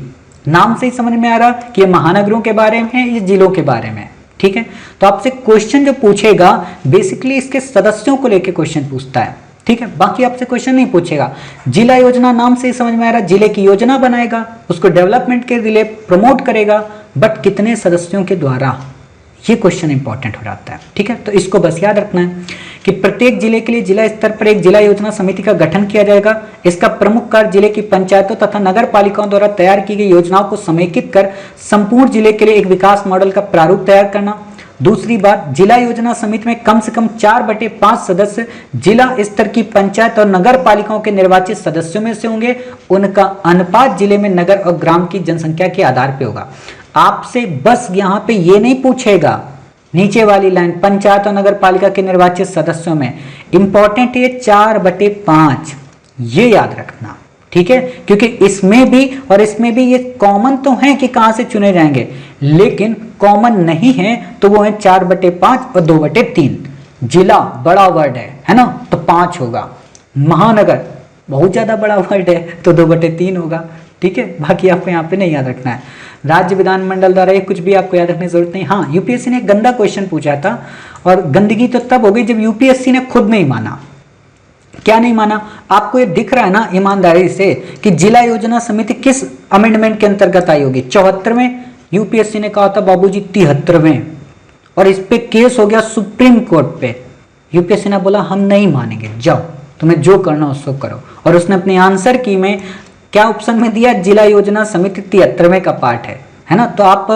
नाम से ही समझ में आ रहा कि ये महानगरों के बारे में है, ये जिलों के बारे में। ठीक है, तो आपसे क्वेश्चन जो पूछेगा बेसिकली इसके सदस्यों को लेकर क्वेश्चन पूछता है। ठीक है, बाकी आपसे क्वेश्चन नहीं पूछेगा। जिला योजना नाम से ही समझ में आ रहा, जिले की योजना बनाएगा, उसको डेवलपमेंट के लिए प्रमोट करेगा, बट कितने सदस्यों के द्वारा, ये क्वेश्चन इंपॉर्टेंट हो जाता है। ठीक है, तो इसको बस याद रखना है कि प्रत्येक जिले के लिए जिला स्तर पर एक जिला योजना समिति का गठन किया जाएगा। इसका प्रमुख कार्य जिले की पंचायतों तथा नगर पालिकाओं द्वारा तैयार की गई योजनाओं को समेकित कर संपूर्ण जिले के लिए एक विकास मॉडल का प्रारूप तैयार करना। दूसरी बात, जिला योजना समिति में कम से कम 4/5 सदस्य जिला स्तर की पंचायत और नगर पालिकाओं के निर्वाचित सदस्यों में से होंगे। उनका अनुपात जिले में नगर और ग्राम की जनसंख्या के आधार पर होगा। आपसे बस यहाँ पे ये नहीं पूछेगा, नीचे वाली लाइन पंचायत और नगर पालिका के निर्वाचित सदस्यों में इंपॉर्टेंट ये 4/5, ये याद रखना। ठीक है, क्योंकि इसमें भी और इसमें भी ये कॉमन तो है कि कहां से चुने जाएंगे, लेकिन कॉमन नहीं है तो वो है 4/5 और 2/3। जिला बड़ा वर्ड है ना, तो 5 होगा। महानगर बहुत ज्यादा बड़ा वर्ड है तो 2/3 होगा। ठीक है, बाकी आपको यहाँ पे नहीं याद रखना है। राज्य विधानमंडल द्वारा ये कुछ भी आपको याद रखने की जरूरत नहीं। हाँ, यूपीएससी ने एक गंदा क्वेश्चन पूछा था और गंदगी तो तब हो गई जब यूपीएससी ने खुद नहीं माना। क्या नहीं माना? आपको ये दिख रहा है ना ईमानदारी से कि जिला योजना समिति किस अमेंडमेंट के अंतर्गत आई होगी? 74वें। यूपीएससी ने कहा था बाबूजी 73वें, और इस पे केस हो गया सुप्रीम कोर्ट पे। यूपीएससी ने बोला हम नहीं मानेंगे, जाओ तुम्हें जो करना उसको करो। और उसने अपने आंसर की में क्या ऑप्शन में दिया? जिला योजना समिति 73वें का पार्ट है ना। तो आप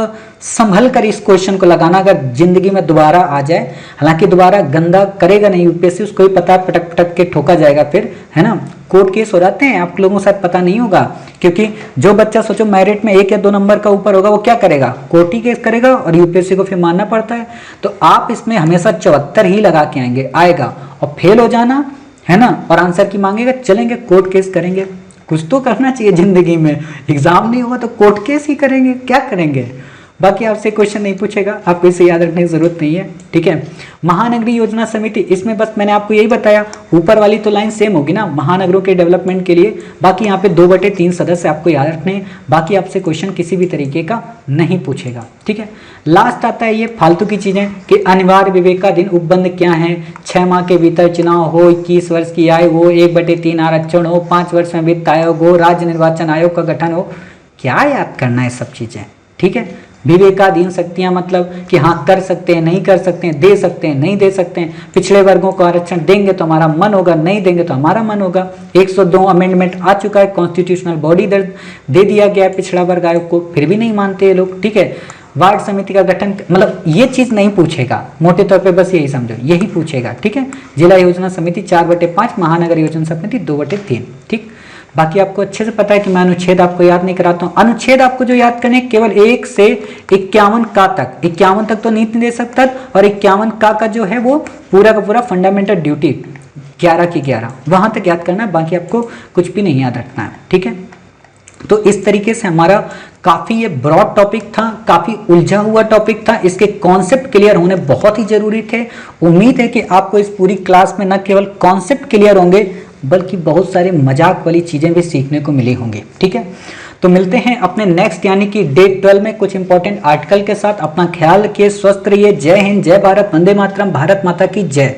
संभल कर इस क्वेश्चन को लगाना अगर जिंदगी में दोबारा आ जाए। हालांकि दोबारा गंदा करेगा नहीं यूपीएससी, उसको ही पता, पटक पटक के ठोका जाएगा फिर, है ना। कोर्ट केस हो जाते हैं, आप लोगों को शायद पता नहीं होगा, क्योंकि जो बच्चा सोचो मेरिट में 1 या 2 नंबर का ऊपर होगा वो क्या करेगा? कोर्ट ही केस करेगा और यूपीएससी को फिर मानना पड़ता है। तो आप इसमें हमेशा 74 ही लगा के आएगा और फेल हो जाना, है ना, और आंसर की मांगेगा, चलेंगे कोर्ट केस करेंगे। कुछ तो करना चाहिए जिंदगी में, एग्जाम नहीं हुआ तो कोर्ट केस ही करेंगे, क्या करेंगे। बाकी आपसे क्वेश्चन नहीं पूछेगा, आपको इसे याद रखने की जरूरत नहीं है। ठीक है, महानगरीय योजना समिति, इसमें बस मैंने आपको यही बताया, ऊपर वाली तो लाइन सेम होगी ना महानगरों के डेवलपमेंट के लिए। बाकी यहाँ पे 2/3 सदस्य आपको याद रखने हैं। बाकी आपसे क्वेश्चन किसी भी तरीके का नहीं पूछेगा। ठीक है, लास्ट आता है ये फालतू की चीजें कि अनिवार्य विवेकाधीन उपबंध क्या है। 6 माह के भीतर चुनाव हो, 21 वर्ष की आयु हो, 1/3 आरक्षण हो, 5 वर्ष में वित्त आयोग हो, राज्य निर्वाचन आयोग का गठन हो। क्या याद करना है सब चीजें? ठीक है, विवेकाधीन शक्तियां मतलब कि हाँ कर सकते हैं, नहीं कर सकते हैं, दे सकते हैं, नहीं दे सकते हैं। पिछड़े वर्गों को आरक्षण देंगे तो हमारा मन होगा, नहीं देंगे तो हमारा मन होगा। 102 अमेंडमेंट आ चुका है, कॉन्स्टिट्यूशनल बॉडी दे दिया गया है पिछड़ा वर्ग आयोग को, फिर भी नहीं मानते ये लोग। ठीक है, वार्ड समिति का गठन, मतलब ये चीज नहीं पूछेगा, मोटे तौर पे बस यही समझो, यही पूछेगा। ठीक है, जिला योजना समिति 4/5, महानगर योजना समिति 2/3। ठीक, बाकी आपको अच्छे से पता है कि मैं अनुच्छेद आपको याद नहीं कराता हूँ। अनुच्छेद आपको जो याद करने केवल 1 से 51 का तक, 51 तक तो नीति दे सकता, और 51 का जो है वो पूरा का पूरा फंडामेंटल ड्यूटी 11 की 11 वहां तक याद करना है। बाकी आपको कुछ भी नहीं याद रखना है। ठीक है, तो इस तरीके से हमारा काफी ये ब्रॉड टॉपिक था, काफी उलझा हुआ टॉपिक था। इसके कॉन्सेप्ट क्लियर होने बहुत ही जरूरी थे। उम्मीद है कि आपको इस पूरी क्लास में न केवल कॉन्सेप्ट क्लियर होंगे बल्कि बहुत सारे मजाक वाली चीजें भी सीखने को मिली होंगी। ठीक है, तो मिलते हैं अपने नेक्स्ट यानी कि डे 12 में कुछ इंपॉर्टेंट आर्टिकल के साथ। अपना ख्याल रखिए, स्वस्थ रहिए। जय हिंद, जय भारत, वंदे मातरम, भारत माता की जय।